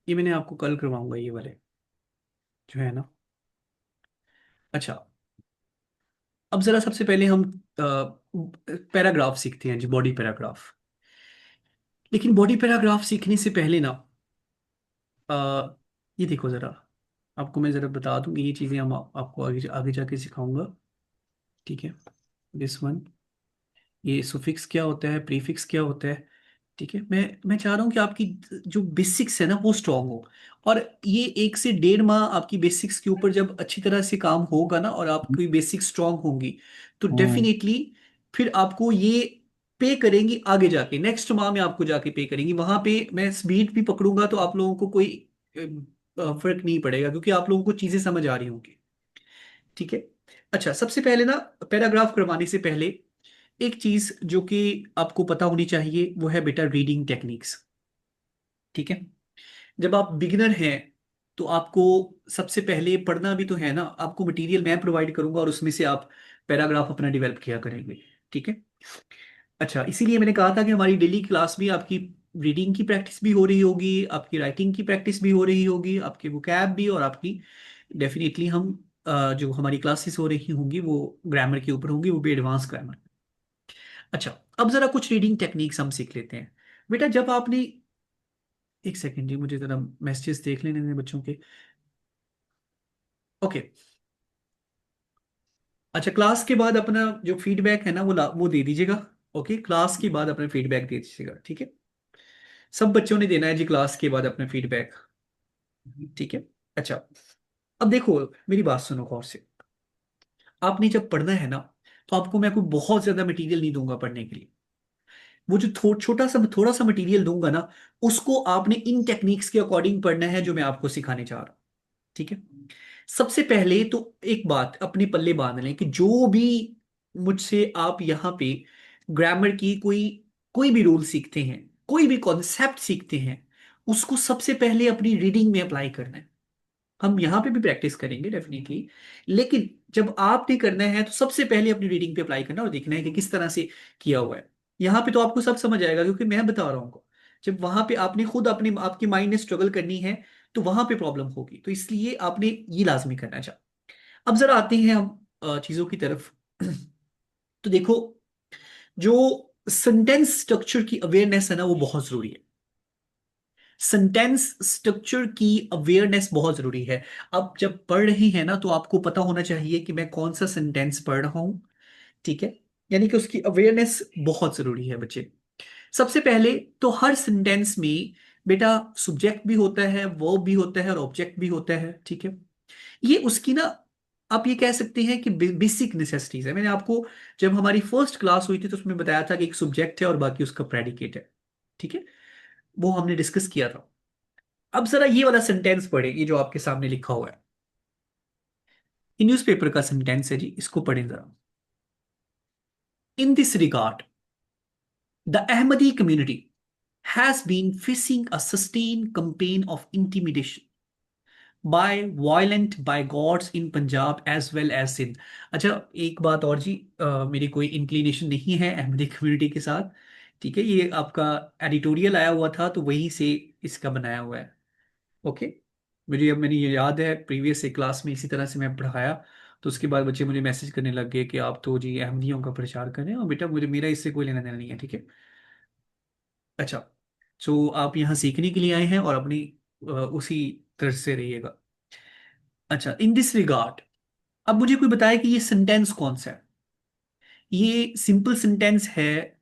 ये मैंने आपको कल करवाऊंगा ये वाले, जो है ना। अच्छा, अब जरा सबसे पहले हम पैराग्राफ सीखते हैं जी, बॉडी पैराग्राफ। लेकिन बॉडी पैराग्राफ सीखने से पहले ना, अ, ये देखो जरा, आपको मैं जरा बता दूं कि ये चीजें हम आपको आगे आगे जाके सिखाऊंगा। ठीक है, दिस वन, ये सुफिक्स क्या होता है, प्रीफिक्स क्या होता है। ठीक है, मैं चाह रहा हूँ कि आपकी जो बेसिक्स है ना वो स्ट्रांग हो। और ये 1 से 1.5 माह आपकी बेसिक्स के ऊपर जब अच्छी तरह से काम होगा ना, और आपकी बेसिक्स स्ट्रांग होंगी, तो हम्म। डेफिनेटली फिर आपको ये पे करेंगी आगे जाके, नेक्स्ट माह में आपको जाके पे करेंगी। वहां पे मैं स्पीड भी पकड़ूंगा तो आप लोगों को कोई फर्क नहीं पड़ेगा, क्योंकि आप लोगों को चीजें समझ आ रही होंगी। ठीक है। अच्छा, सबसे पहले ना, पैराग्राफ करवाने से पहले एक चीज जो कि आपको पता होनी चाहिए वो है बेटा रीडिंग टेक्निक्स। ठीक है, जब आप बिगिनर हैं तो आपको सबसे पहले पढ़ना भी तो है ना। आपको मटेरियल मैं प्रोवाइड करूंगा और उसमें से आप पैराग्राफ अपना डेवलप किया करेंगे। ठीक है। अच्छा, इसीलिए मैंने कहा था कि हमारी डेली क्लास में आपकी रीडिंग की प्रैक्टिस भी हो रही होगी, आपकी राइटिंग की प्रैक्टिस भी हो रही होगी, आपकी वोकैब भी, और आपकी डेफिनेटली हम जो हमारी क्लासेस हो रही होंगी वो ग्रामर के ऊपर होंगी, वो भी एडवांस ग्रामर। अच्छा, अब जरा कुछ रीडिंग टेक्निक्स हम सीख लेते हैं। बेटा जब आपने, एक सेकेंड जी, मुझे जरा मैसेजेस देख लेने दें बच्चों के। ओके। अच्छा, क्लास के बाद अपना जो फीडबैक है ना वो दे दीजिएगा। ओके, क्लास के बाद अपना फीडबैक दे दीजिएगा। ठीक है, सब बच्चों ने देना है जी क्लास के बाद अपना फीडबैक। ठीक है। अच्छा, अब देखो, मेरी बात सुनो गौर से। आपने जब पढ़ना है ना, तो आपको मैं कोई बहुत ज्यादा मटेरियल नहीं दूंगा पढ़ने के लिए। वो जो थोड़ा सा मटेरियल दूंगा ना, उसको आपने इन टेक्निक्स के अकॉर्डिंग पढ़ना है जो मैं आपको सिखाने जा रहा हूं। ठीक है। सबसे पहले तो एक बात अपने पल्ले बांध लें कि जो भी मुझसे आप यहाँ पे ग्रामर की कोई कोई भी रूल सीखते हैं, कोई भी कॉन्सेप्ट सीखते हैं, उसको सबसे पहले अपनी रीडिंग में अप्लाई करना है। हम यहाँ पे भी प्रैक्टिस करेंगे डेफिनेटली, लेकिन जब आपने करना है तो सबसे पहले अपनी रीडिंग पे अप्लाई करना और देखना है कि किस तरह से किया हुआ है। यहाँ पे तो आपको सब समझ आएगा क्योंकि मैं बता रहा हूँ। जब वहां पे आपने खुद अपने आपकी माइंड ने स्ट्रगल करनी है, तो वहां पे प्रॉब्लम होगी, तो इसलिए आपने ये लाजमी करना चाहिए। अब जरा आते हैं हम चीजों की तरफ। तो देखो, जो सेंटेंस स्ट्रक्चर की अवेयरनेस है ना वो बहुत जरूरी है। सेंटेंस स्ट्रक्चर की अवेयरनेस बहुत जरूरी है। अब जब पढ़ रही है ना, तो आपको पता होना चाहिए कि मैं कौन सा सेंटेंस पढ़ रहा हूं। ठीक है, यानी कि उसकी अवेयरनेस बहुत जरूरी है बच्चे। सबसे पहले तो हर सेंटेंस में बेटा सब्जेक्ट भी होता है, वर्ब भी होता है, और ऑब्जेक्ट भी होता है। ठीक है, ये उसकी ना, आप ये कह सकते हैं कि बेसिक नेसेसिटीज है। मैंने आपको जब हमारी फर्स्ट क्लास हुई थी तो उसमें बताया था कि एक सब्जेक्ट है और बाकी उसका प्रेडिकेट है। ठीक है, वो हमने डिस्कस किया था। अब जरा ये वाला सेंटेंस पढ़े, ये जो आपके सामने लिखा हुआ है, ये न्यूज़पेपर का सेंटेंस है जी, इसको पढ़ें जरा। In this regard, the Ahmadi community has been facing a sustained campaign of intimidation by violent by gods in Punjab as well as Sindh। अच्छा, एक बात और जी, मेरी कोई इंक्लिनेशन नहीं है अहमदी कम्युनिटी के साथ। ठीक है, ये आपका एडिटोरियल आया हुआ था तो वहीं से इसका बनाया हुआ है। ओके, मुझे अब मैंने ये याद है प्रीवियस एक क्लास में इसी तरह से मैं पढ़ाया, तो उसके बाद बच्चे मुझे मैसेज करने लग गए कि आप तो जी अहमदियों का प्रचार कर रहे हैं, और बेटा मुझे मेरा इससे कोई लेना देना नहीं है। ठीक है। अच्छा, सो आप यहाँ सीखने के लिए आए हैं और अपनी उसी तरह से रहिएगा। अच्छा, इन दिस रिगार्ड, अब मुझे कोई बताए कि ये सेंटेंस कौन सा है। ये सिंपल सेंटेंस है,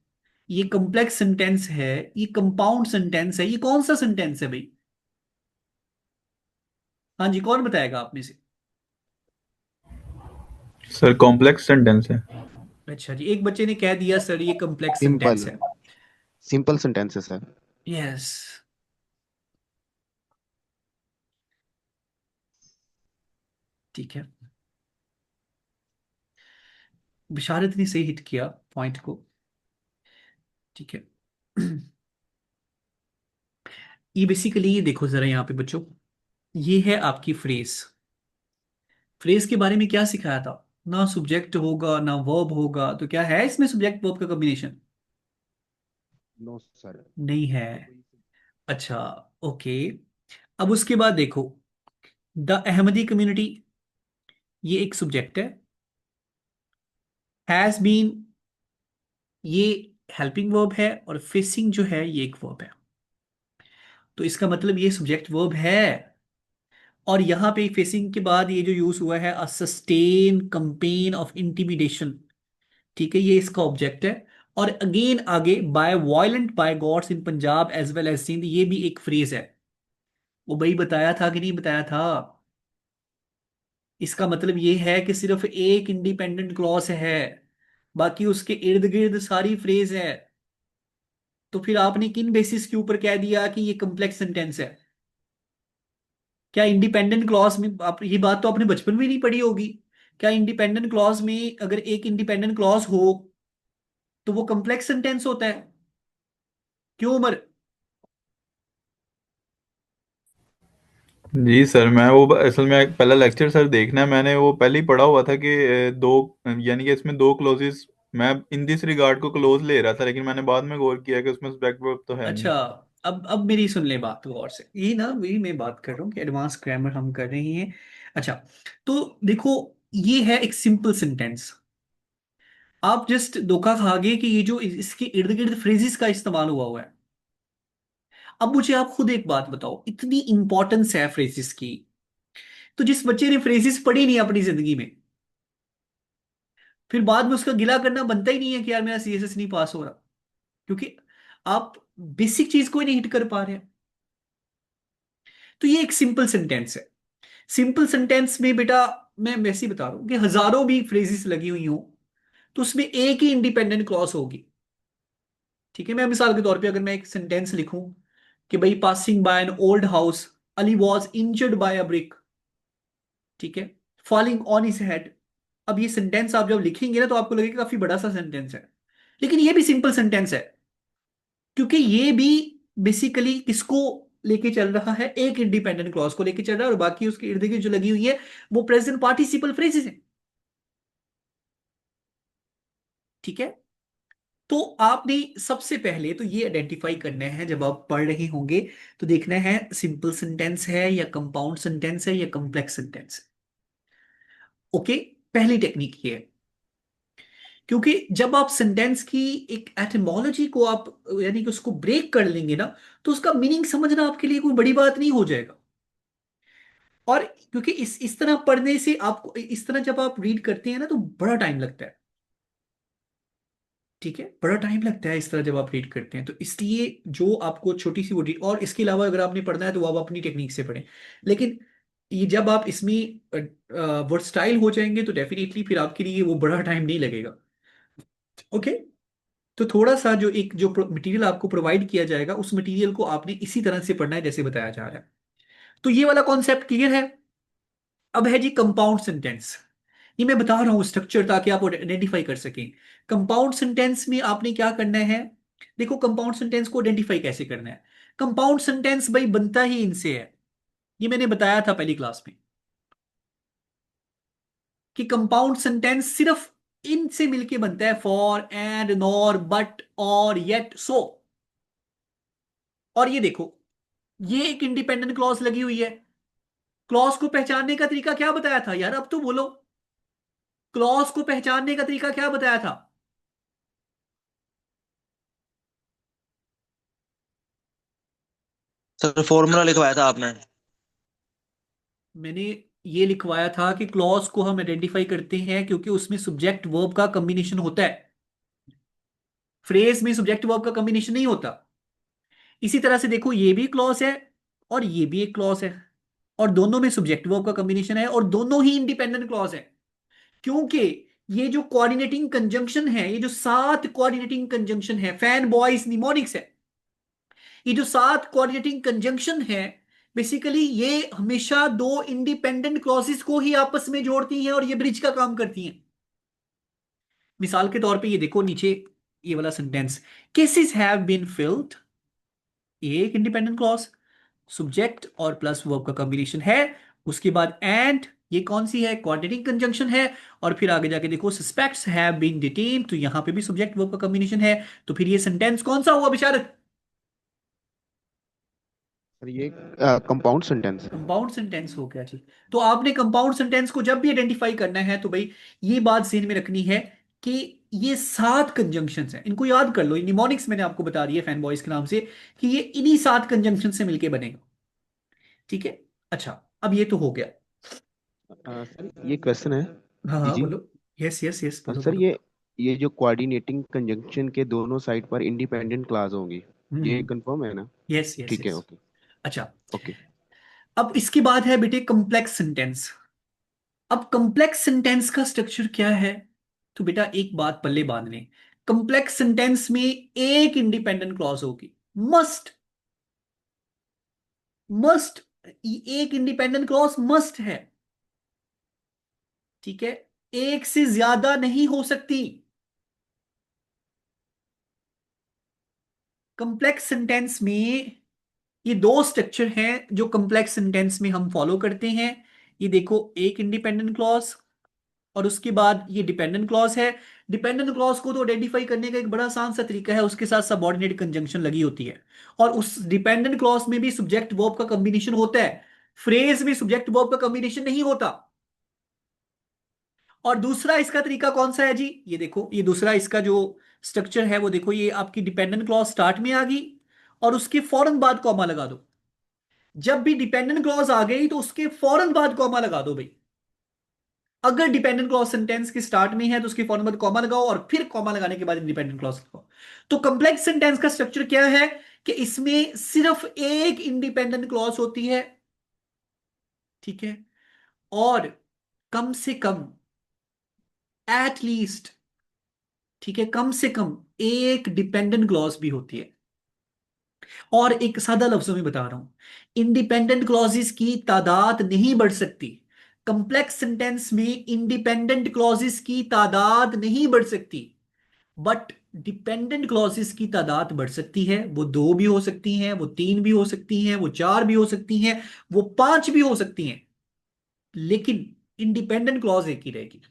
ये कॉम्प्लेक्स सेंटेंस है, ये कंपाउंड सेंटेंस है, ये कौन सा सेंटेंस है भाई? हाँ जी, कौन बताएगा आप में से? सर कॉम्प्लेक्स सेंटेंस है। अच्छा जी, एक बच्चे ने कह दिया सर ये कॉम्प्लेक्स सेंटेंस सिंपल है। सिंपल सेंटेंसेस है। यस, ठीक है, बिशारत ने सही हिट किया पॉइंट को। ठीक है। ये बेसिकली, ये देखो जरा यहाँ पे बच्चों, ये है आपकी फ्रेज। फ्रेज के बारे में क्या सिखाया था? ना सब्जेक्ट होगा ना वर्ब होगा, तो क्या है इसमें सब्जेक्ट वर्ब का कॉम्बिनेशन? No sir. नहीं है। अच्छा, ओके। अब उसके बाद देखो, द अहमदी कम्युनिटी, ये एक सब्जेक्ट है। हैज बीन, ये हेल्पिंग वर्ब है, और फेसिंग जो है ये एक वर्ब है। तो इसका मतलब ये सब्जेक्ट वर्ब है। और यहां पे फेसिंग के बाद ये जो यूज हुआ है, a sustain campaign of intimidation, ठीक है, ये इसका ऑब्जेक्ट है। और अगेन आगे, by violent by gods in Punjab as well as Sindh, ये भी एक फ्रेज है। वो भाई बताया था कि नहीं बताया था? इसका मतलब ये है कि सिर्फ एक इंडिपेंडेंट क्लॉज है, बाकी उसके इर्द गिर्द सारी फ्रेज है। तो फिर आपने किन बेसिस के ऊपर कह दिया कि ये कॉम्प्लेक्स सेंटेंस है? क्या इंडिपेंडेंट क्लॉज में, आप ये बात तो आपने बचपन में नहीं पढ़ी होगी, क्या इंडिपेंडेंट क्लॉज में अगर एक इंडिपेंडेंट क्लॉज हो तो वो कॉम्प्लेक्स सेंटेंस होता है? क्यों उमर? जी सर, मैं वो असल में पहला लेक्चर सर देखना है, मैंने वो पहले ही पढ़ा हुआ था कि दो, यानी कि इसमें दो क्लोजेस, मैं इन दिस रिगार्ड को क्लोज ले रहा था, लेकिन मैंने बाद में गौर किया कि उसमें सब्जेक्ट वर्ब तो है नहीं। अच्छा, अब मेरी सुन ले बात गौर से, ये ना वही मैं बात कर रहा हूँ कि एडवांस ग्रामर हम कर रहे हैं। अच्छा, तो देखो, ये है एक सिंपल सेंटेंस। आप जस्ट धोखा खा गए कि ये जो इसके इर्द गिर्द फ्रेजेस का इस्तेमाल हुआ हुआ है। अब मुझे आप खुद एक बात बताओ, इतनी इंपॉर्टेंस है फ्रेजेस की, तो जिस बच्चे ने फ्रेजेस पढ़ी नहीं अपनी जिंदगी में, फिर बाद में उसका गिला करना बनता ही नहीं है कि यार मेरा सीएसएस नहीं पास हो रहा, क्योंकि आप बेसिक चीज को ही नहीं हिट कर पा रहे हैं। तो ये एक सिंपल सेंटेंस है। सिंपल सेंटेंस में बेटा, मैं वैसे ही बता रहा हूं कि हजारों भी फ्रेजेस लगी हुई हो, तो उसमें एक ही इंडिपेंडेंट क्लॉज होगी। ठीक है, मैं मिसाल के तौर पे अगर मैं एक सेंटेंस लिखूं कि भाई, passing by an old house, Ali was injured by a brick, ठीक है, फॉलिंग ऑन हिज हेड। अब ये सेंटेंस आप जब लिखेंगे ना तो आपको लगेगा काफी बड़ा सा सेंटेंस है, लेकिन ये भी सिंपल सेंटेंस है, क्योंकि ये भी बेसिकली किसको लेके चल रहा है, एक इंडिपेंडेंट क्लॉज को लेके चल रहा है, और बाकी उसके इर्द गिर्द जो लगी हुई है वो प्रेजेंट पार्टिसिपल फ्रेजेस है। ठीक है, तो आपने सबसे पहले तो ये आइडेंटिफाई करना है जब आप पढ़ रहे होंगे, तो देखना है सिंपल सेंटेंस है या कंपाउंड सेंटेंस है या कॉम्प्लेक्स सेंटेंस है। ओके, पहली टेक्निक ये है, क्योंकि जब आप सेंटेंस की एक एटिमोलॉजी को आप, यानी कि उसको ब्रेक कर लेंगे ना, तो उसका मीनिंग समझना आपके लिए कोई बड़ी बात नहीं हो जाएगा। और क्योंकि इस तरह पढ़ने से आपको, इस तरह जब आप रीड करते हैं ना तो बड़ा टाइम लगता है। ठीक है, बड़ा टाइम लगता है इस तरह जब आप रीड करते हैं, तो इसलिए जो आपको छोटी सी वो रीड, और इसके अलावा अगर आपने पढ़ना है तो वो आप अपनी टेक्निक से पढ़ें। लेकिन ये जब आप इसमें वर्सटाइल हो जाएंगे तो डेफिनेटली फिर आपके लिए वो बड़ा टाइम नहीं लगेगा। ओके, तो थोड़ा सा जो एक जो मटेरियल आपको प्रोवाइड किया जाएगा, उस मटेरियल को आपने इसी तरह से पढ़ना है जैसे बताया जा रहा है। तो ये वाला कॉन्सेप्ट क्लियर है। अब है जी कंपाउंड सेंटेंस। ये मैं बता रहा हूं स्ट्रक्चर ताकि आप आइडेंटिफाई कर सकें। कंपाउंड सेंटेंस में आपने क्या करना है, देखो कंपाउंड सेंटेंस को आइडेंटिफाई कैसे करना है। कंपाउंड सेंटेंस भाई बनता ही इनसे है, ये मैंने बताया था पहली क्लास में, कि कंपाउंड सेंटेंस सिर्फ इनसे मिलके बनता है, फॉर, एंड, नॉर, बट, और, येट, सो। और ये देखो, ये एक इंडिपेंडेंट क्लॉज लगी हुई है। क्लॉज को पहचानने का तरीका क्या बताया था यार, अब तो बोलो, क्लॉज को पहचानने का तरीका क्या बताया था? सर फॉर्मूला लिखवाया था आपने। मैंने ये लिखवाया था कि क्लॉज को हम आइडेंटिफाई करते हैं क्योंकि उसमें सब्जेक्ट वर्ब का कॉम्बिनेशन होता है, फ्रेज में सब्जेक्ट वर्ब का कॉम्बिनेशन नहीं होता। इसी तरह से देखो, ये भी क्लॉज है और ये भी एक क्लॉज है, और दोनों में सब्जेक्ट वर्ब का कॉम्बिनेशन है, और दोनों ही इंडिपेंडेंट क्लॉज है। क्योंकि ये जो कोऑर्डिनेटिंग कंजंक्शन है, ये जो 7 कोऑर्डिनेटिंग कंजंक्शन है, फैन बॉयज निमोनिक्स है, ये जो 7 कोऑर्डिनेटिंग कंजंक्शन है, बेसिकली ये हमेशा दो इंडिपेंडेंट क्लॉजेस को ही आपस में जोड़ती हैं और ये ब्रिज का काम करती हैं। मिसाल के तौर पे ये देखो नीचे, ये वाला sentence, cases have been filled, ये एक इंडिपेंडेंट क्लॉज, सब्जेक्ट और प्लस वर्ब का कॉम्बिनेशन है। उसके बाद एंड ये कौन सी है? कोऑर्डिनेटिंग कंजंक्शन है। और फिर आगे जाके देखो सस्पेक्ट्स हैव बीन डिटेन, तो यहां पे भी सब्जेक्ट वर्ब का कॉम्बिनेशन है। तो फिर ये सेंटेंस कौन सा हुआ बिशारत? सर ये कंपाउंड सेंटेंस है। कंपाउंड सेंटेंस हो गया जी। तो आपने कंपाउंड सेंटेंस को जब भी आइडेंटिफाई करना है तो भाई ये बात सीन में रखनी है कि ये 7 कंजंक्शंस हैं, इनको याद कर लो। निमोनिक्स मैंने आपको बता दी है फैन बॉयज के नाम से, कि ये इन्हीं 7 कंजंक्शन से मिलके बनेगा। ठीक है। अच्छा, अब ये तो हो गया। सर ये क्वेश्चन है। हाँ जी हाँ जी। बोलो। यस यस यस, बोलो सर बोलो। ये जो कोऑर्डिनेटिंग कंजंक्शन के दोनों साइड पर इंडिपेंडेंट क्लास होंगी, ये हम्म। कंफर्म है ना? यस यस ठीक है, यस। ओके। अच्छा, ओके। अब इसके बाद है बेटे कॉम्प्लेक्स सेंटेंस। अब कॉम्प्लेक्स सेंटेंस का स्ट्रक्चर क्या है? तो बेटा एक बात पल्ले बांध लें, कॉम्प्लेक्स सेंटेंस में एक इंडिपेंडेंट क्लॉज होगी। मस्ट, मस्ट, एक इंडिपेंडेंट क्लॉज मस्ट है। ठीक है, एक से ज्यादा नहीं हो सकती। कॉम्प्लेक्स सेंटेंस में ये दो स्ट्रक्चर हैं जो कॉम्प्लेक्स सेंटेंस में हम फॉलो करते हैं। ये देखो, एक इंडिपेंडेंट क्लॉज और उसके बाद ये डिपेंडेंट क्लॉज है। डिपेंडेंट क्लॉज को तो आइडेंटिफाई करने का एक बड़ा आसान सा तरीका है, उसके साथ सबऑर्डिनेट कंजंक्शन लगी होती है। और उस डिपेंडेंट क्लॉज में भी सब्जेक्ट वर्ब का कॉम्बिनेशन होता है, फ्रेज में सब्जेक्ट वर्ब का कॉम्बिनेशन नहीं होता। और दूसरा इसका तरीका कौन सा है जी? ये देखो, ये दूसरा इसका जो स्ट्रक्चर है वो देखो, ये आपकी डिपेंडेंट क्लॉज स्टार्ट में आ गई और उसके फौरन बाद कॉमा लगा दो। जब भी डिपेंडेंट क्लॉज आ गई तो उसके फौरन बाद कॉमा लगा दो भाई। अगर डिपेंडेंट क्लॉज सेंटेंस के स्टार्ट में है तो उसके फौरन बाद कॉमा लगाओ और फिर कॉमा लगाने के बाद इंडिपेंडेंट क्लॉज लगाओ। तो कॉम्प्लेक्स सेंटेंस का स्ट्रक्चर क्या है कि इसमें सिर्फ एक इंडिपेंडेंट क्लॉज होती है। ठीक है, और कम से कम, एट लीस्ट, ठीक है, कम से कम एक डिपेंडेंट क्लॉज भी होती है। और एक सादा लफ्जों में बता रहा हूं, इंडिपेंडेंट क्लॉजेस की तादाद नहीं बढ़ सकती। कंप्लेक्स सेंटेंस में इंडिपेंडेंट क्लॉजेस की तादाद नहीं बढ़ सकती, बट डिपेंडेंट क्लॉजेस की तादाद बढ़ सकती है। वो 2 भी हो सकती हैं, वो 3 भी हो सकती हैं, वो 4 भी हो सकती हैं, वो 5 भी हो सकती हैं, लेकिन इंडिपेंडेंट क्लॉज एक ही रहेगी।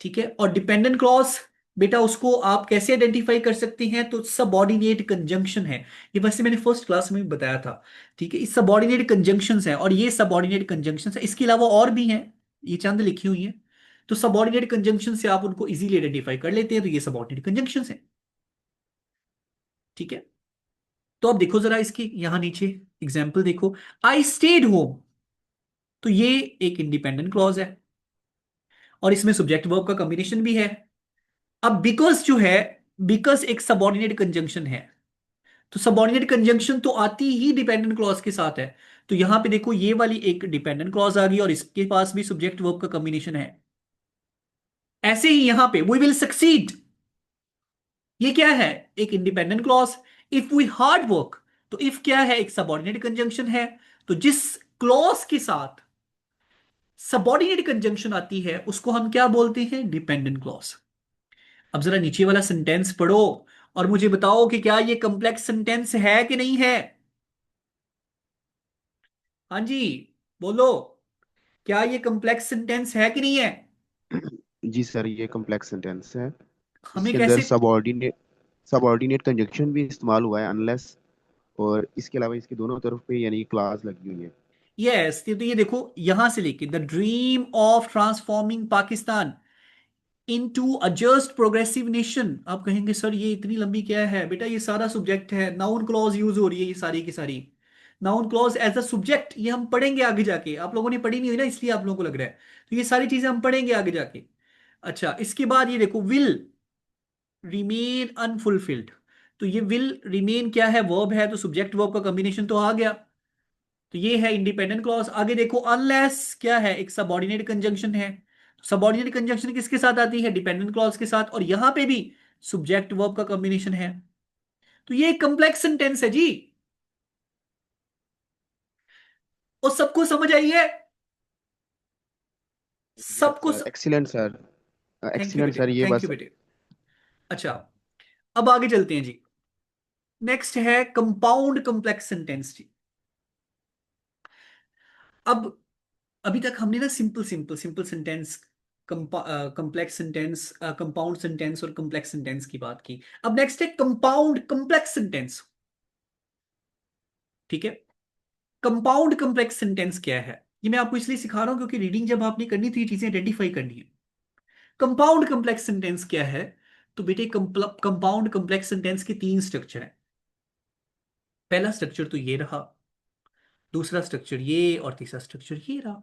ठीक है, और डिपेंडेंट क्लॉज बेटा उसको आप कैसे आइडेंटिफाई कर सकते हैं? तो सबऑर्डिनेट कंजंक्शन है। ये वैसे मैंने फर्स्ट क्लास में भी बताया था। ठीक है, इस सबऑर्डिनेट कंजंक्शंस हैं और ये सबऑर्डिनेट कंजंक्शंस है, इसके अलावा और भी हैं, ये चंद लिखी हुई हैं। तो सबऑर्डिनेट कंजंक्शन से आप उनको इजीली आइडेंटिफाई कर लेते हैं, तो ये सबऑर्डिनेट कंजंक्शंस हैं। ठीक है, तो अब देखो जरा इसके यहां नीचे एग्जाम्पल देखो, आई स्टेड होम, तो ये एक इंडिपेंडेंट क्लॉज है और इसमें सब्जेक्ट वर्ब का कॉम्बिनेशन भी है। अब बिकॉज जो है, बिकॉज एक सबऑर्डिनेट कंजंक्शन है, तो सबऑर्डिनेट कंजंक्शन तो आती ही डिपेंडेंट क्लॉज के साथ है। तो यहां पे देखो ये वाली एक डिपेंडेंट क्लॉज आ गई और इसके पास भी सब्जेक्ट वर्ब का कॉम्बिनेशन है। ऐसे ही यहां पे वी विल सक्सीड, ये क्या है? एक independent clause. If we hard work, तो इफ क्या है? एक सबऑर्डिनेट कंजंक्शन है। तो जिस क्लॉज के साथ सबऑर्डिनेट कंजंक्शन आती है उसको हम क्या बोलते हैं? Dependent clause. अब जरा नीचे वाला सेंटेंस पढ़ो और मुझे बताओ कि क्या ये कंप्लेक्स सेंटेंस है कि नहीं है? हाँ जी, बोलो, क्या ये कंप्लेक्स सेंटेंस है कि नहीं है? जी सर, ये कॉम्प्लेक्स सेंटेंस है। हमें इसके अंदर कैसे? सबऑर्डिनेट कंजंक्शन भी इस्तेमाल हुआ है, अनलेस, और इसके अलावा इसकी दोनों तरफ पे यानी क्लास लगी हुई है। यस, तो ये देखो यहां से लेके the dream of transforming Pakistan into a just progressive nation. आप कहेंगे सर ये इतनी लंबी क्या है? बेटा ये सारा सब्जेक्ट है, नाउन क्लॉज यूज हो रही है, ये सारी की सारी noun clause as a subject, ये हम पढ़ेंगे आगे जाके। आप लोगों ने पढ़ी नहीं हुई ना, इसलिए आप लोगों को लग रहा है। तो ये सारी चीजें हम पढ़ेंगे आगे जाके। अच्छा, इसके बाद ये देखो, विल रिमेन अनफुलफिल्ड, तो ये विल रिमेन क्या है? वर्ब है, तो सब्जेक्ट वर्ब का कॉम्बिनेशन तो आ गया। तो ये है इंडिपेंडेंट क्लॉज। आगे देखो, अनलेस क्या है? एक सबऑर्डिनेट कंजंक्शन है। सबऑर्डिनेट कंजंक्शन किसके साथ आती है? डिपेंडेंट क्लॉज के साथ, और यहां पे भी सब्जेक्ट वर्ब का कॉम्बिनेशन है। तो ये एक कंप्लेक्स सेंटेंस है जी। और सबको समझ आई है? सबको yes excellent sir. Thank you excellent बेटे, सर, ये थैंक यू बस। बेटे। अच्छा, अब आगे चलते हैं जी। नेक्स्ट है कंपाउंड कंप्लेक्स सेंटेंस जी। अब अभी तक हमने ना simple simple simple sentence, complex sentence, compound sentence और कम्प्लेक्स सेंटेंस की बात की। अब नेक्स्ट है कंपाउंड कम्प्लेक्स सेंटेंस। ठीक है, कंपाउंड कम्प्लेक्स सेंटेंस क्या है? ये मैं आपको इसलिए सिखा रहा हूं क्योंकि रीडिंग जब आपने करनी तो ये चीजें आइडेंटिफाई करनी है। कंपाउंड कम्प्लेक्स सेंटेंस क्या है? तो बेटे कंपाउंड कम्प्लेक्स सेंटेंस के तीन स्ट्रक्चर हैं। पहला स्ट्रक्चर तो ये रहा, दूसरा स्ट्रक्चर ये, और तीसरा स्ट्रक्चर ये रहा।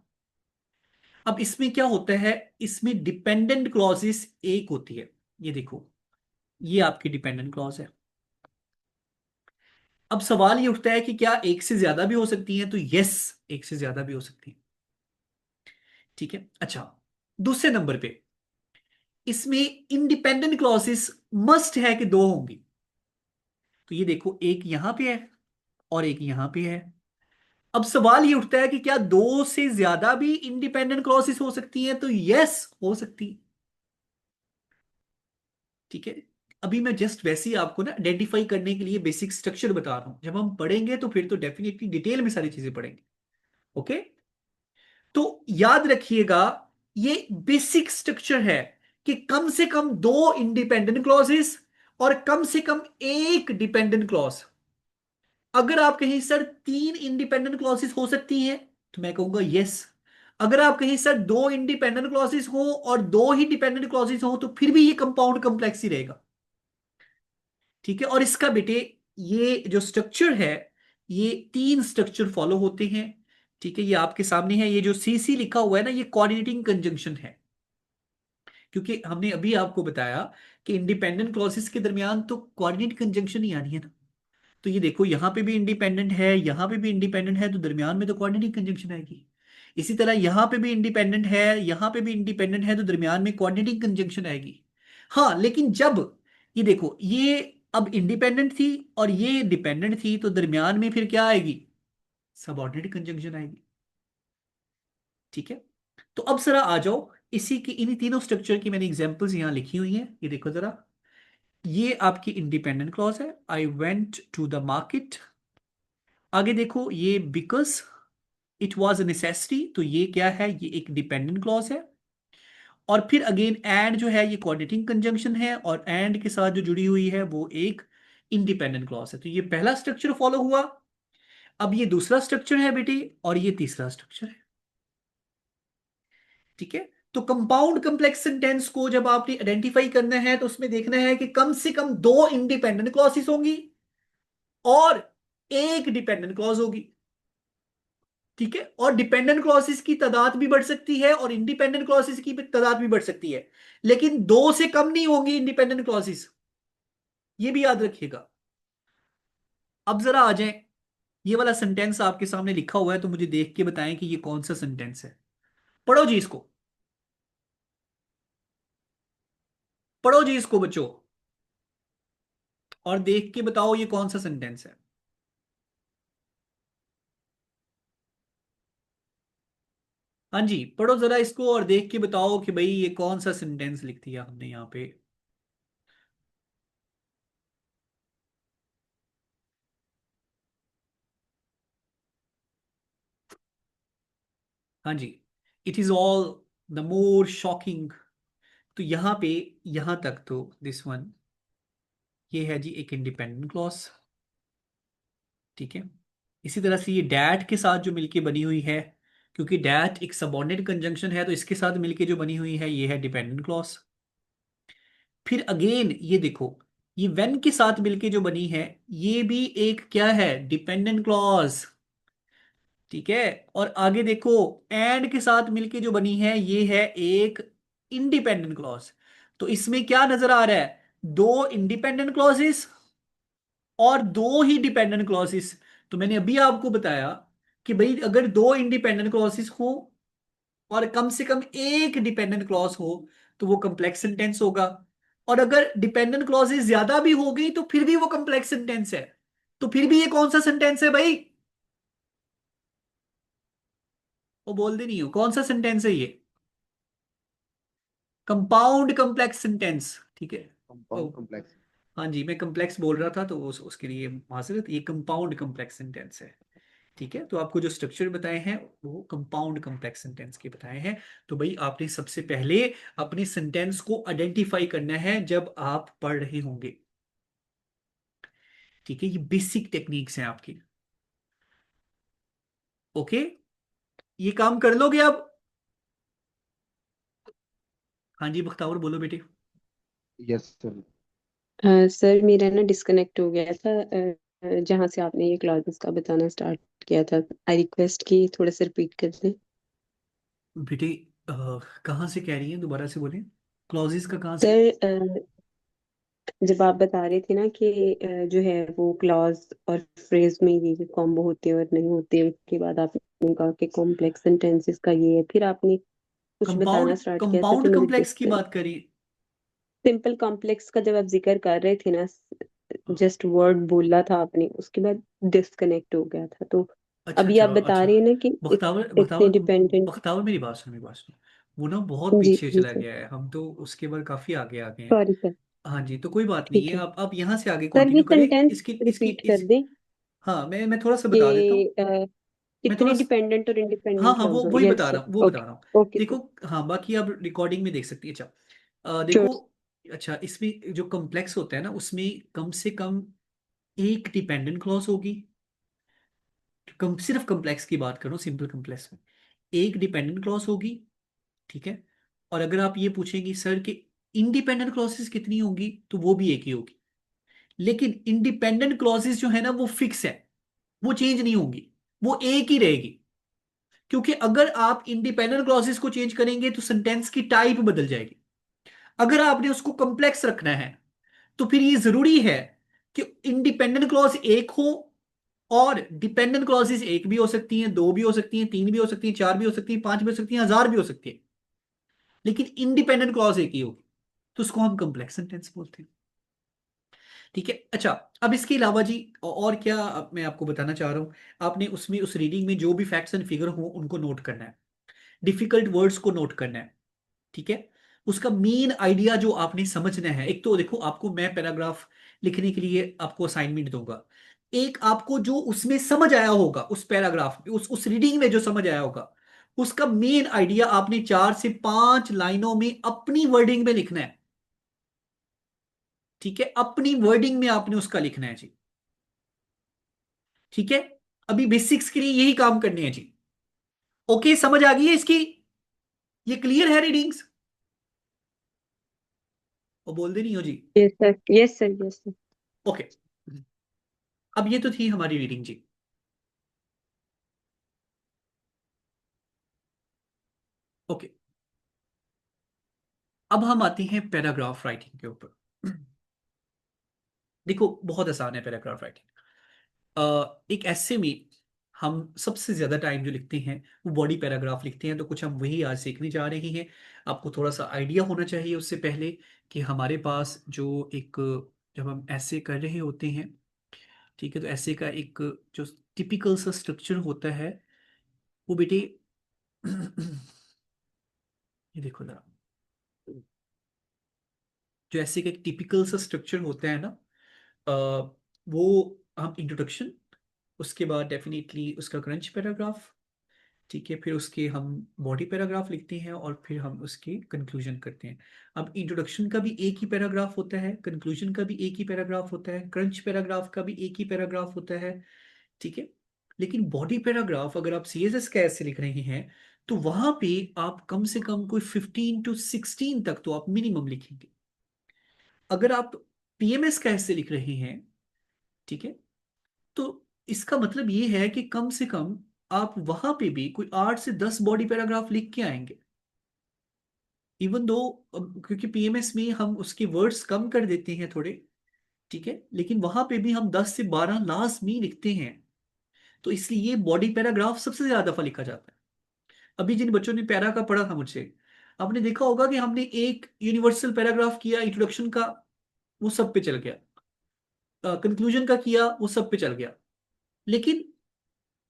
अब इसमें क्या होता है, इसमें डिपेंडेंट क्लॉजेस एक होती है। ये देखो, ये आपकी डिपेंडेंट क्लॉज है। अब सवाल ये उठता है कि क्या एक से ज्यादा भी हो सकती है? तो यस, एक से ज्यादा भी हो सकती है। ठीक है, अच्छा, दूसरे नंबर पे इसमें इंडिपेंडेंट क्लॉजेस मस्ट है कि दो होंगी। तो ये देखो, एक यहां पे है और एक यहां पे है। अब सवाल ये उठता है कि क्या दो से ज्यादा भी इंडिपेंडेंट क्लॉजेस हो सकती हैं? तो यस, हो सकती है। ठीक है, अभी मैं जस्ट वैसे ही आपको ना आइडेंटिफाई करने के लिए बेसिक स्ट्रक्चर बता रहा हूं। जब हम पढ़ेंगे तो फिर तो डेफिनेटली डिटेल में सारी चीजें पढ़ेंगे। ओके, तो याद रखिएगा, ये बेसिक स्ट्रक्चर है कि कम से कम दो इंडिपेंडेंट क्लॉजेस और कम से कम एक डिपेंडेंट क्लॉज। अगर आप कहीं सर तीन इंडिपेंडेंट क्लॉजेस हो सकती हैं, तो मैं कहूंगा यस। अगर आप कहीं सर दो इंडिपेंडेंट क्लॉजेस हो और दो ही डिपेंडेंट क्लॉजेस हो, तो फिर भी ये कंपाउंड कम्प्लेक्स ही रहेगा। ठीक है, और इसका बेटे ये जो स्ट्रक्चर है, ये तीन स्ट्रक्चर फॉलो होते हैं। ठीक है, ये आपके सामने है, ये जो सी सी लिखा हुआ है ना, ये कोऑर्डिनेटिंग कंजंक्शन है। क्योंकि हमने अभी आपको बताया कि इंडिपेंडेंट क्लॉजेस के दरमियान तो कोऑर्डिनेट कंजंक्शन ही आनी है ना। तो ये देखो, यहां पे भी इंडिपेंडेंट है, यहां पे भी इंडिपेंडेंट है, तो दरमियान में तो कोऑर्डिनेटिंग कंजंक्शन आएगी। इसी तरह यहां पे भी इंडिपेंडेंट है, यहां पे भी इंडिपेंडेंट है, तो दरमियान में कोऑर्डिनेटिंग कंजंक्शन आएगी। हाँ, लेकिन जब ये देखो, ये अब इंडिपेंडेंट थी और ये डिपेंडेंट थी, तो दरमियान में फिर क्या आएगी? सबऑर्डिनेट कंजंक्शन आएगी। ठीक है, तो अब जरा आ जाओ, इसी की इन्हीं तीनों स्ट्रक्चर की मैंने एग्जांपल्स यहां लिखी हुई हैं, ये देखो जरा। ये आपकी इंडिपेंडेंट क्लॉज है, I went to the market. आगे देखो, ये because it was a necessity, तो ये क्या है? ये एक डिपेंडेंट क्लॉज है। और फिर अगेन एंड जो है, ये कोऑर्डिनेटिंग कंजंक्शन है, और एंड के साथ जो जुड़ी हुई है वो एक इंडिपेंडेंट क्लॉज है। तो ये पहला स्ट्रक्चर फॉलो हुआ। अब ये दूसरा स्ट्रक्चर है बेटी, और ये तीसरा स्ट्रक्चर है। ठीक है, तो कंपाउंड कम्प्लेक्स सेंटेंस को जब आपने आइडेंटिफाई करना है, तो उसमें देखना है कि कम से कम दो इंडिपेंडेंट क्लॉजेस होंगी और एक डिपेंडेंट क्लॉज होगी। ठीक है, और डिपेंडेंट क्लॉसेस की तादाद भी बढ़ सकती है और इंडिपेंडेंट क्लॉसेस की तादाद भी बढ़ सकती है, लेकिन दो से कम नहीं होंगी इंडिपेंडेंट क्लॉसेस, ये भी याद रखिएगा। अब जरा आ जाए, ये वाला सेंटेंस आपके सामने लिखा हुआ है, तो मुझे देख के बताएं कि ये कौन सा सेंटेंस है। पढ़ो जी इसको, पढ़ो जी इसको बच्चों, और देख के बताओ ये कौन सा सेंटेंस है। हाँ जी, पढ़ो जरा इसको और देख के बताओ कि भाई ये कौन सा सेंटेंस लिख दिया हमने यहाँ पे। हाँ जी, it is all the more shocking. तो यहाँ पे, यहां तक तो दिस वन, ये है जी एक इंडिपेंडेंट क्लॉज। ठीक है, इसी तरह से ये डैट के साथ जो मिलके बनी हुई है, क्योंकि डैट एक सबऑर्डिनेट कंजंक्शन है, तो इसके साथ मिलके जो बनी हुई है ये है डिपेंडेंट क्लॉज। फिर अगेन ये देखो, ये व्हेन के साथ मिलके जो बनी है, ये भी एक क्या है? Dependent clause. ठीक है, और आगे देखो, एंड के साथ मिलके जो बनी है, ये है एक इंडिपेंडेंट क्लॉज। तो इसमें क्या नजर आ रहा है? दो इंडिपेंडेंट क्लॉजेस और दो ही डिपेंडेंट क्लॉजेस। तो मैंने अभी आपको बताया कि भाई अगर दो इंडिपेंडेंट क्लॉजेस हो और कम से कम एक डिपेंडेंट क्लॉज हो, तो वो कंप्लेक्स सेंटेंस होगा। और अगर डिपेंडेंट क्लॉजेस ज्यादा भी हो गई, तो फिर भी वो कंप्लेक्स सेंटेंस है। तो फिर भी ये कौन सा सेंटेंस है भाई? वो बोल दे नहीं हो, कौन सा सेंटेंस है ये? Compound complex sentence. ठीक है, ओ, कंपाउंड कॉम्प्लेक्स। हाँ जी, मैं कम्प्लेक्स बोल रहा था, तो उसके लिए माजरत, ये कंपाउंड कम्प्लेक्स सेंटेंस है। ठीक है, तो आपको जो स्ट्रक्चर बताए हैं वो कंपाउंड कॉम्प्लेक्स सेंटेंस के बताए हैं। तो भाई आपने सबसे पहले अपने सेंटेंस को आइडेंटिफाई करना है जब आप पढ़ रहे होंगे। ठीक है, ये बेसिक टेक्निक्स हैं आपकी। ओके, ये काम कर लोगे आप? हाँ जी बख्तावर बोलो बेटे। Yes sir. सर मेरा ना डिस्कनेक्ट हो गया था जहाँ से आपने ये क्लॉजेस का बताना स्टार्ट किया था। आई रिक्वेस्ट कि थोड़ा सा रिपीट कर दें। बेटे कहाँ से कह रही हैं, दोबारा से बोलें, क्लॉजेस का कहाँ से? सर जब आप बता रहे थे ना कि जो है वो क्लॉज और फ्रेज में ये कॉम्बो होते हैं और नहीं होते, उसके बाद आपने कहा कि कॉम्प्लेक्स सेंटेंसेस का ये है, फिर आपने कुछ बताना कंपाउंड स्टार्ट किया था, तो कंपाउंड मुझे कॉम्प्लेक्स की जस्ट बात करी। सिंपल कॉम्प्लेक्स का जब आप जिक्र कर रहे थे ना, जस्ट वर्ड बोला था आपने, उसके बाद डिस्कनेक्ट हो गया था। तो अच्छा अभी अच्छा आप बता अच्छा। रहे हैं ना कि बख्तावर इट्स बख्तावर इंडिपेंडेंट। बख्तावर मेरी बात सुनो, मेरी बात सुनो। वो ना बहुत जी पीछे जी चला सर। गया है, हम तो उसके बाद काफी आगे आ गए हैं। Sorry sir. हाँ जी, तो कोई बात नहीं ठीक है, है आप यहाँ से आगे सर, ये कंटिन्यू करें। सेंटेंस इसकी इसकी रिपीट कर इस दें हाँ, मैं थोड़ा सा बता देता हूँ। कि मैं थोड़ा कितने डिपेंडेंट और हाँ इंडिपेंडेंट हाँ, वो क्लॉज हो। वही बता यस रहा सर, हूँ, वो बता ओके। रहा हूँ। ओके देखो, सर। हाँ बाकी आप रिकॉर्डिंग में देख सकती है। अच्छा श्योर। देखो, अच्छा इसमें जो कम्प्लेक्स होता है ना, उसमें कम से कम एक डिपेंडेंट क्लॉज होगी। सिर्फ कम्प्लेक्स की बात करो, सिंपल कम्प्लेक्स में एक डिपेंडेंट क्लॉज होगी। ठीक है, और अगर आप ये पूछेंगे सर कि इंडिपेंडेंट क्लॉजेस कितनी होंगी, तो वो भी एक ही होगी। लेकिन इंडिपेंडेंट क्लॉजेस जो है ना वो फिक्स है, वो चेंज नहीं होंगी, वो एक ही रहेगी। क्योंकि अगर आप इंडिपेंडेंट क्लॉजेस को चेंज करेंगे तो सेंटेंस की टाइप बदल जाएगी। अगर आपने उसको कॉम्प्लेक्स रखना है तो फिर ये जरूरी है कि इंडिपेंडेंट क्लॉज एक हो, और डिपेंडेंट क्लॉजेस एक भी हो सकती हैं, दो भी हो सकती हैं, तीन भी हो सकती हैं, चार भी हो सकती हैं, पांच भी हो सकती हैं, हजार भी हो सकती है। लेकिन इंडिपेंडेंट क्लॉज एक ही होगी, तो उसको हम कॉम्प्लेक्स सेंटेंस बोलते हैं। ठीक है, अच्छा अब इसके अलावा जी और क्या मैं आपको बताना चाह रहा हूं। आपने उसमें उस रीडिंग में जो भी फैक्ट्स एंड फिगर हो उनको नोट करना है, डिफिकल्ट वर्ड्स को नोट करना है। ठीक है, उसका मेन आइडिया जो आपने समझना है, एक तो देखो आपको मैं पैराग्राफ लिखने के लिए आपको असाइनमेंट दूंगा। एक आपको जो उसमें समझ आया होगा, उस पैराग्राफ में उस रीडिंग में जो समझ आया होगा, उसका मेन आइडिया आपने 4 से 5 लाइनों में अपनी वर्डिंग में लिखना है। ठीक है, अपनी वर्डिंग में आपने उसका लिखना है जी। ठीक है, अभी बेसिक्स के लिए यही काम करने हैं जी। ओके, समझ आ गई है इसकी? ये क्लियर है रीडिंग्स? वो बोल दे नहीं हो जी? Yes sir, yes sir, yes sir. Okay, अब ये तो थी हमारी रीडिंग जी। ओके, अब हम आते हैं पैराग्राफ राइटिंग के ऊपर। देखो बहुत आसान है पैराग्राफ राइटिंग। एक ऐसे में हम सबसे ज्यादा टाइम जो लिखते हैं वो बॉडी पैराग्राफ लिखते हैं, तो कुछ हम वही आज सीखने जा रहे हैं। आपको थोड़ा सा आइडिया होना चाहिए उससे पहले कि हमारे पास जो एक, जब हम ऐसे कर रहे होते हैं, ठीक है, तो ऐसे का एक जो टिपिकल सा स्ट्रक्चर होता है वो बेटे ये देखो ना, जो ऐसे का एक टिपिकल सा स्ट्रक्चर होता है ना, वो हम इंट्रोडक्शन, उसके बाद डेफिनेटली उसका क्रंच पैराग्राफ, ठीक है, फिर उसके हम बॉडी पैराग्राफ लिखते हैं, और फिर हम उसके कंक्लूजन करते हैं। अब इंट्रोडक्शन का भी एक ही पैराग्राफ होता है, कंक्लूजन का भी एक ही पैराग्राफ होता है, क्रंच पैराग्राफ का भी एक ही पैराग्राफ होता है। ठीक है, लेकिन बॉडी पैराग्राफ अगर आप सीएसएस कैस से लिख रहे हैं तो वहां पे आप कम से कम कोई 15 to 16 तक तो आप मिनिमम लिखेंगे। अगर आप पीएमएस कैस से लिख रहे हैं, ठीक है, तो इसका मतलब ये है कि कम से कम आप वहां पे भी कोई 8 से 10 बॉडी पैराग्राफ लिख के आएंगे। इवन दो, क्योंकि पीएमएस में हम उसके वर्ड्स कम कर देते हैं थोड़े, ठीक है, लेकिन वहां पे भी हम 10 से 12 लास्ट में लिखते हैं। तो इसलिए बॉडी पैराग्राफ सबसे ज्यादा दफा लिखा जाता है। अभी जिन बच्चों ने पैरा का पढ़ा था मुझसे, आपने देखा होगा कि हमने एक यूनिवर्सल पैराग्राफ किया इंट्रोडक्शन का, वो सब पे चल गया, कंक्लूजन का किया वो सब पे चल गया। लेकिन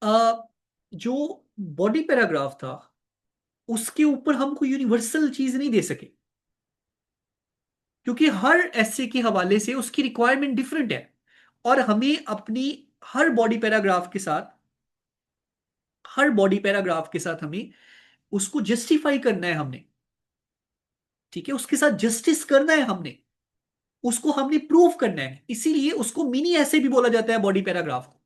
अ, जो बॉडी पैराग्राफ था उसके ऊपर हम कोई यूनिवर्सल चीज नहीं दे सके, क्योंकि हर एसे के हवाले से उसकी रिक्वायरमेंट डिफरेंट है। और हमें अपनी हर बॉडी पैराग्राफ के साथ हर बॉडी पैराग्राफ के साथ हमें उसको जस्टिफाई करना है हमने, ठीक है, उसके साथ जस्टिस करना है हमने, उसको हमने प्रूव करना है, इसीलिए उसको मिनी ऐसे भी बोला जाता है बॉडी पैराग्राफ को।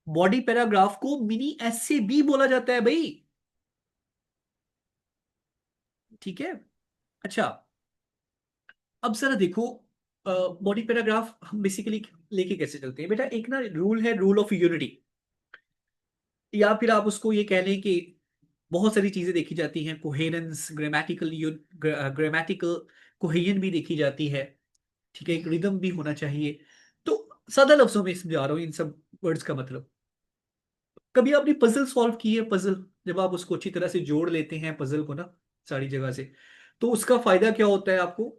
बॉडी पैराग्राफ को मिनी ऐसे भी बोला जाता है भाई, ठीक है। अच्छा, अब जरा देखो, बॉडी पैराग्राफ हम बेसिकली लेके कैसे चलते हैं बेटा। एक ना रूल है, रूल ऑफ यूनिटी, या फिर आप उसको ये कह लें कि बहुत सारी चीजें देखी जाती हैं, कोहेरेंस, ग्रामेटिकल कोहेजन भी देखी जाती है, ठीक है, एक रिदम भी होना चाहिए। तो सादा लफ्जों में समझा रहा हूँ इन सब वर्ड्स का मतलब। कभी आपने पजल सॉल्व की है? पजल, जब आप उसको अच्छी तरह से जोड़ लेते हैं पजल को ना सारी जगह से, तो उसका फायदा क्या होता है आपको,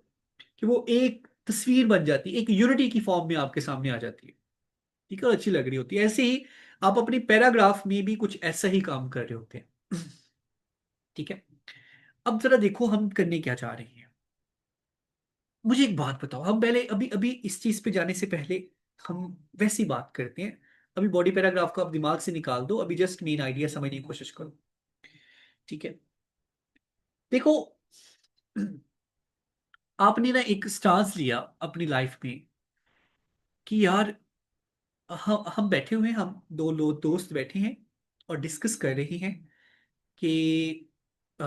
कि वो एक तस्वीर बन जाती है, एक यूनिटी की फॉर्म में आपके सामने आ जाती है, ठीक है, और अच्छी लग रही होती है। ऐसे ही आप अपनी पैराग्राफ में भी कुछ ऐसा ही काम कर रहे होते हैं, ठीक है। अब जरा देखो हम करने क्या चाह रहे हैं। मुझे एक बात बताओ, हम पहले अभी अभी इस चीज पे जाने से पहले हम वैसी बात करते हैं। अभी बॉडी पैराग्राफ को आप दिमाग से निकाल दो, अभी जस्ट मेन आइडिया समझने की कोशिश करो, ठीक है। देखो, आपने ना एक स्टांस लिया अपनी लाइफ में कि यार हम बैठे हुए हैं, हम दो लोग दोस्त बैठे हैं और डिस्कस कर रहे हैं कि अ,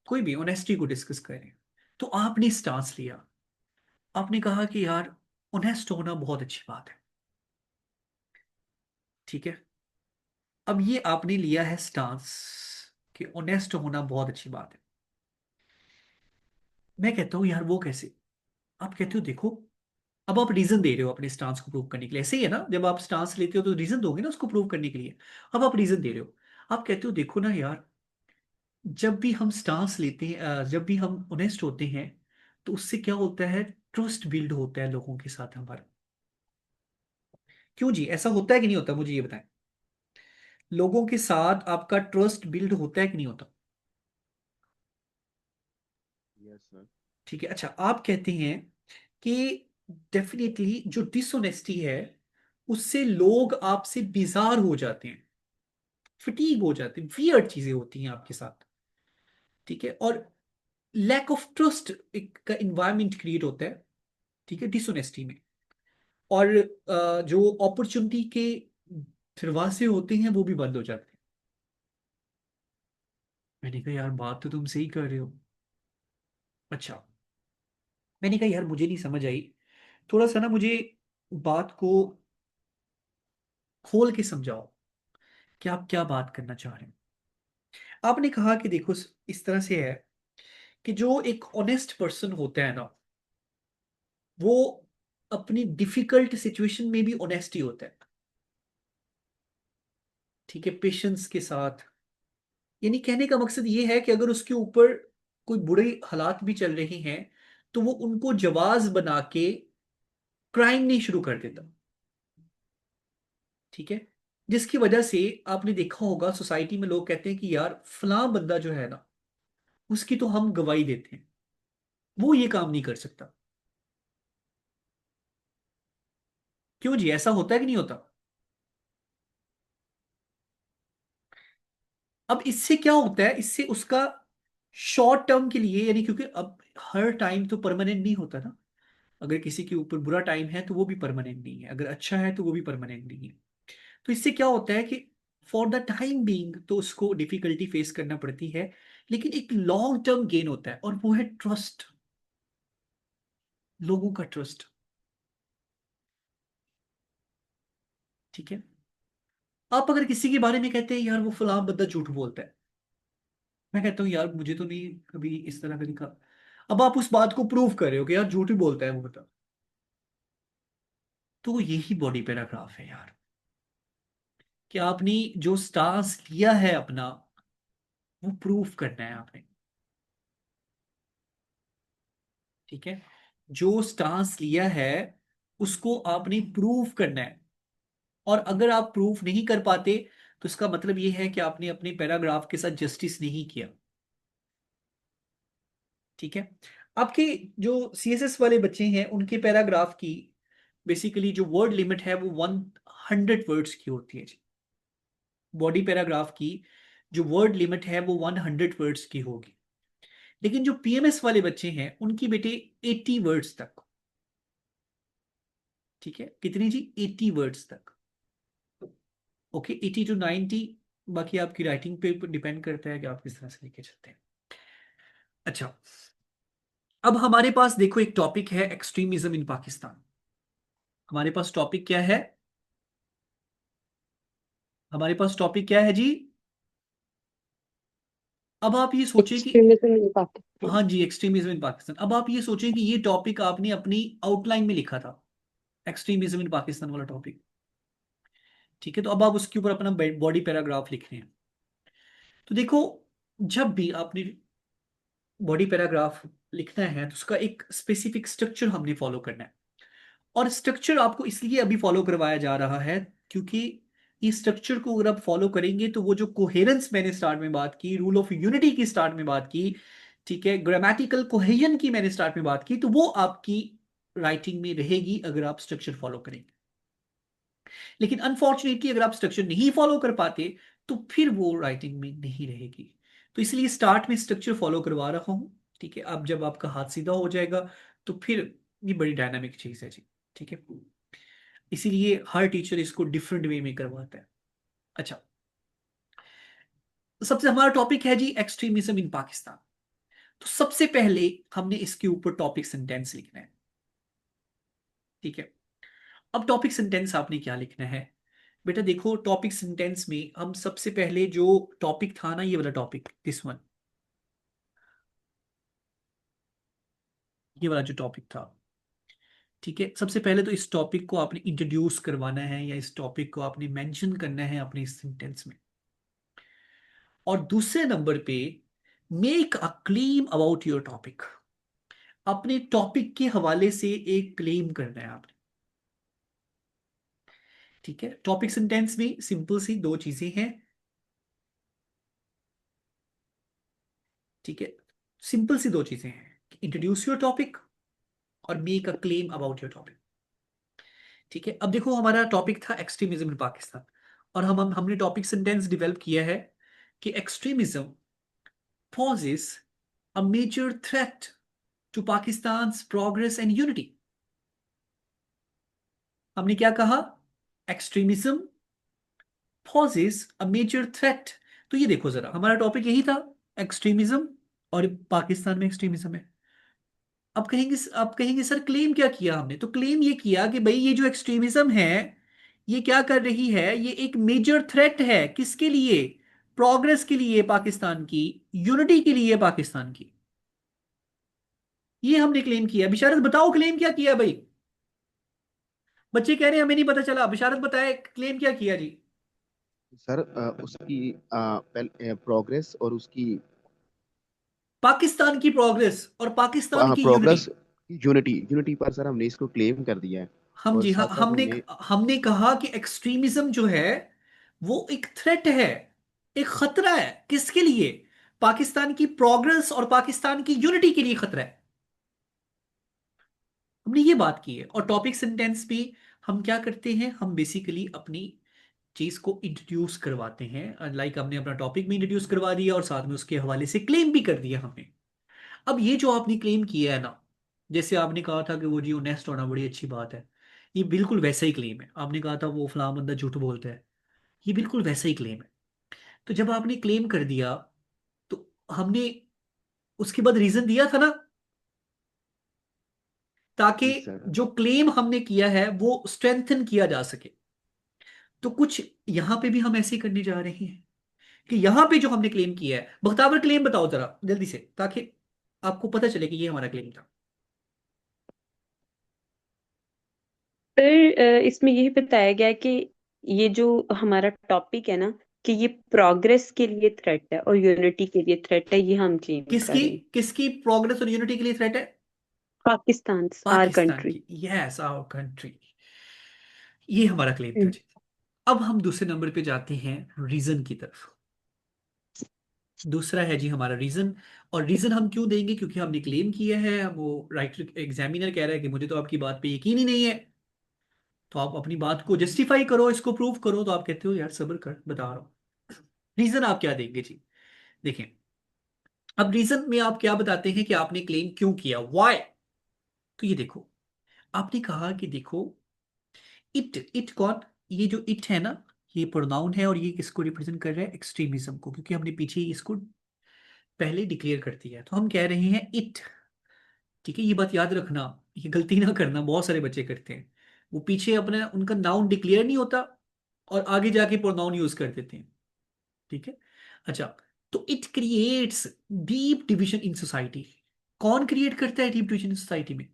कोई भी ऑनेस्टी को डिस्कस कर रहे हैं। तो आपने स्टांस लिया, आपने कहा कि यार ऑनेस्ट होना बहुत अच्छी बात है, ठीक है। अब ये आपने लिया है स्टांस कि ऑनेस्ट होना बहुत अच्छी बात है। मैं कहता हूं यार वो कैसे? आप कहते हो देखो, अब आप रीजन दे रहे हो अपने स्टांस को प्रूव करने के लिए, ऐसे ही है ना, जब आप स्टांस लेते हो तो रीजन दोगे ना उसको प्रूव करने के लिए। अब आप रीजन दे रहे हो, आप कहते हो देखो ना यार, जब भी हम स्टांस लेते हैं, जब भी हम ऑनेस्ट होते हैं, तो उससे क्या होता है, ट्रस्ट बिल्ड होता है लोगों के साथ हमारा। क्यों जी, ऐसा होता है कि नहीं होता, मुझे ये बताएं। लोगों के साथ आपका ट्रस्ट बिल्ड होता है कि नहीं होता? Yes sir. ठीक है। अच्छा, आप कहते हैं कि डेफिनेटली जो डिसऑनेस्टी है उससे लोग आपसे बेजार हो जाते हैं, फटीग हो जाते हैं, वियर्ड चीजें होती हैं आपके साथ, ठीक है, और लैक ऑफ ट्रस्ट एक का इन्वायरमेंट क्रिएट होता है, ठीक है, डिसऑनेस्टी में। और जो अपॉर्चुनिटी के दरवाजे होते हैं वो भी बंद हो जाते हैं। मैंने कहा यार बात तो तुम सही कर रहे हो। अच्छा, मैंने कहा यार मुझे नहीं समझ आई, थोड़ा सा ना मुझे बात को खोल के समझाओ कि आप क्या बात करना चाह रहे हैं। आपने कहा कि देखो इस तरह से है कि जो एक ऑनेस्ट पर्सन होता है ना, वो अपनी डिफिकल्ट सिचुएशन में भी ऑनेस्ट ही होता है, ठीक है, पेशेंस के साथ। यानी कहने का मकसद ये है कि अगर उसके ऊपर कोई बुरे हालात भी चल रहे हैं तो वो उनको जवाज बना के क्राइम नहीं शुरू कर देता, ठीक है। जिसकी वजह से आपने देखा होगा सोसाइटी में लोग कहते हैं कि यार फलां बंदा जो है ना, उसकी तो हम गवाही देते हैं, वो ये काम नहीं कर सकता। क्यों जी, ऐसा होता है कि नहीं होता? अब इससे क्या होता है, इससे उसका शॉर्ट टर्म के लिए, यानी क्योंकि अब हर टाइम तो परमानेंट नहीं होता ना। अगर किसी के ऊपर बुरा टाइम है तो वो भी परमानेंट नहीं है, अगर अच्छा है तो वो भी परमानेंट नहीं है। तो इससे क्या होता है कि फॉर द टाइम बीइंग तो उसको डिफिकल्टी फेस करना पड़ती है, लेकिन एक लॉन्ग टर्म गेन होता है और वो है ट्रस्ट, लोगों का ट्रस्ट, ठीक है। आप अगर किसी के बारे में कहते हैं यार वो फलां बंदा झूठ बोलता है, मैं कहता हूँ यार मुझे तो नहीं कभी इस तरह का दिखा, अब आप उस बात को प्रूव कर रहे हो कि यार झूठ ही बोलता है वो बता, तो यही बॉडी पैराग्राफ है यार, कि आपने जो स्टांस लिया है अपना, वो प्रूफ करना है आपने, ठीक है। जो स्टांस लिया है उसको आपने प्रूफ करना है, और अगर आप प्रूफ नहीं कर पाते तो इसका मतलब ये है कि आपने अपने पैराग्राफ के साथ जस्टिस नहीं किया, ठीक है। आपके जो सीएसएस वाले बच्चे हैं उनके पैराग्राफ की बेसिकली जो वर्ड लिमिट है वो 100 वर्ड्स की होती है जी। बॉडी पैराग्राफ की जो वर्ड लिमिट है वो 100 वर्ड्स की होगी। लेकिन जो पीएमएस वाले बच्चे हैं उनकी बेटे 80 वर्ड्स तक। ठीक है, कितनी जी? 80 वर्ड्स तक। Okay, 80 to 90। बाकी आपकी राइटिंग पे डिपेंड करता है कि आप किस तरह से लेके चलते हैं। अच्छा, अब हमारे पास देखो एक टॉपिक है एक्सट्रीमिज्म इन पाकिस्तान। हमारे पास टॉपिक क्या है? हमारे पास टॉपिक क्या है जी? अब आप ये सोचिए कि एक्सट्रीमिज्म इन पाकिस्तान। हाँ जी, एक्सट्रीमिज्म इन पाकिस्तान। अब आप ये सोचिए कि ये टॉपिक आपने अपनी आउटलाइन में लिखा था, एक्सट्रीमिज्म इन पाकिस्तान वाला टॉपिक। ठीक है, तो अब आप उसके ऊपर अपना बॉडी पैराग्राफ लिख रहे हैं। तो देखो, जब भी आपने बॉडी पैराग्राफ लिखना है तो उसका एक स्पेसिफिक स्ट्रक्चर हमने फॉलो करना है। और स्ट्रक्चर आपको इसलिए अभी फॉलो करवाया जा रहा है क्योंकि इस स्ट्रक्चर को अगर आप फॉलो करेंगे तो वो जो कोहेरेंस मैंने स्टार्ट में बात की, रूल ऑफ यूनिटी की स्टार्ट में बात की, ठीक है, ग्रामेटिकल कोहेजन की मैंने स्टार्ट में बात की, तो वो आपकी राइटिंग में रहेगी अगर आप स्ट्रक्चर फॉलो करेंगे। लेकिन अनफॉर्चुनेटली अगर आप स्ट्रक्चर नहीं फॉलो कर पाते तो फिर वो राइटिंग में नहीं रहेगी। तो इसलिए स्टार्ट में स्ट्रक्चर फॉलो करवा रहा हूं। ठीक है, अब जब आपका हाथ सीधा हो जाएगा तो फिर ये बड़ी डायनामिक चीज है जी। ठीक है, इसीलिए हर टीचर इसको डिफरेंट वे में करवाता है। अच्छा, सबसे हमारा टॉपिक है जी एक्सट्रीमिज्म इन पाकिस्तान। तो सबसे पहले हमने इसके ऊपर टॉपिक सेंटेंस लिखना है। ठीक है, अब टॉपिक सेंटेंस आपने क्या लिखना है? बेटा देखो, टॉपिक सेंटेंस में हम सबसे पहले जो टॉपिक था ना, ये वाला टॉपिक, दिस वन, ये वाला जो टॉपिक था, ठीक है, सबसे पहले तो इस टॉपिक को आपने इंट्रोड्यूस करवाना है या इस टॉपिक को आपने मेंशन करना है अपने सेंटेंस में। और दूसरे नंबर पे make a claim about your topic. अपने टॉपिक के हवाले से एक क्लेम करना है आपने। ठीक है, टॉपिक सेंटेंस में सिंपल सी दो चीजें हैं। ठीक है, सिंपल सी दो चीजें हैं, इंट्रोड्यूस योर टॉपिक और make a claim about your topic. ठीक है, अब देखो हमारा टॉपिक था एक्सट्रीमिज्म इन पाकिस्तान, और हमने टॉपिक सेंटेंस डेवलप किया है कि extremism poses a major threat to Pakistan's progress and unity। हमने क्या कहा? Extremism poses a major threat। तो ये देखो जरा, हमारा टॉपिक यही था, एक्सट्रीमिज्म, और पाकिस्तान में एक्सट्रीमिज्म है। अब कहेंगे सर क्लेम क्या किया हमने? तो क्लेम ये किया कि भाई ये जो एक्सट्रीमिज्म है ये क्या कर रही है, ये एक मेजर थ्रेट है। किसके लिए? प्रोग्रेस के लिए पाकिस्तान की, यूनिटी के लिए पाकिस्तान की। ये हमने क्लेम किया। बिशारत बताओ क्लेम क्या किया भाई? बच्चे कह रहे हैं हमें नहीं पता चला। बिशारत बताए क्लेम क्या किया जी? सर उसकी प्रोग्रेस और उसकी पाकिस्तान की प्रोग्रेस और पाकिस्तान की यूनिटी। प्रोग्रेस, यूनिटी यूनिटी पर सर हमने इसको क्लेम कर दिया है। हम और जी हाँ, साथ साथ हमने हमने हमने कहा कि एक्सट्रीमिज्म जो है वो एक थ्रेट है, एक खतरा है। किसके लिए? पाकिस्तान की प्रोग्रेस और पाकिस्तान की यूनिटी के लिए खतरा है। हमने ये बात की है। और टॉपिक सेंटेंस भी हम क्या करते हैं, हम बेसिकली अपनी चीज को इंट्रोड्यूस करवाते हैं। लाइक हमने अपना टॉपिक भी इंट्रोड्यूस करवा दिया और साथ में उसके हवाले से क्लेम भी कर दिया हमने। अब ये जो आपने क्लेम किया है ना, जैसे आपने कहा था कि वो जी ऑनेस्ट होना बड़ी अच्छी बात है, ये बिल्कुल वैसा ही क्लेम है। आपने कहा था वो फलां बंदा झूठ बोलता है, ये बिल्कुल वैसा ही क्लेम है। तो जब आपने क्लेम कर दिया तो हमने उसके बाद रीजन दिया था ना, ताकि जी सर। जो क्लेम हमने किया है वो स्ट्रेंथन किया जा सके। तो कुछ यहां पे भी हम ऐसे ही करने जा रहे हैं कि यहां पे जो हमने क्लेम किया है, बख्तावर क्लेम बताओ जरा जल्दी से, ताकि आपको पता चले कि ये हमारा क्लेम था। फिर इसमें यही बताया गया कि ये जो हमारा टॉपिक है ना, कि ये प्रोग्रेस के लिए थ्रेट है और यूनिटी के लिए थ्रेट है, ये हम क्लेम कर किसकी रहे हैं। किसकी प्रोग्रेस और यूनिटी के लिए थ्रेट है? Pakistan, our Pakistan country. की, यस, आवर कंट्री। ये हमारा क्लेम था जी। अब हम दूसरे नंबर पे जाते हैं रीजन की तरफ। दूसरा है जी हमारा रीजन। और रीजन हम क्यों देंगे? क्योंकि हमने क्लेम किया है, वो राइटर एग्जामिनर कह रहा है कि मुझे तो आपकी बात पे यकीन ही नहीं है, तो आप अपनी बात को जस्टिफाई करो, इसको प्रूव करो। तो आप कहते हो यार सब्र कर, बता रहा हूं। रीजन आप क्या देंगे जी? देखें, अब रीजन में आप क्या बताते हैं कि आपने क्लेम क्यों किया, व्हाई? तो ये देखो, आपने कहा कि देखो, इट इट कौन, ये जो इट है ना, ये प्रोनाउन है और ये किसको रिप्रेजेंट कर रहा है? एक्सट्रीमिज्म को, क्योंकि हमने पीछे ही इसको पहले डिक्लेयर कर दिया है। तो हम कह रहे हैं इट, ठीक है, ये बात याद रखना, ये गलती ना करना, बहुत सारे बच्चे करते हैं। वो पीछे अपना उनका नाउन डिक्लेयर नहीं होता और आगे जाके प्रोनाउन यूज कर देते हैं, ठीक है। अच्छा, तो it creates deep division in society. कौन क्रिएट करता है डीप डिविजन इन सोसाइटी में?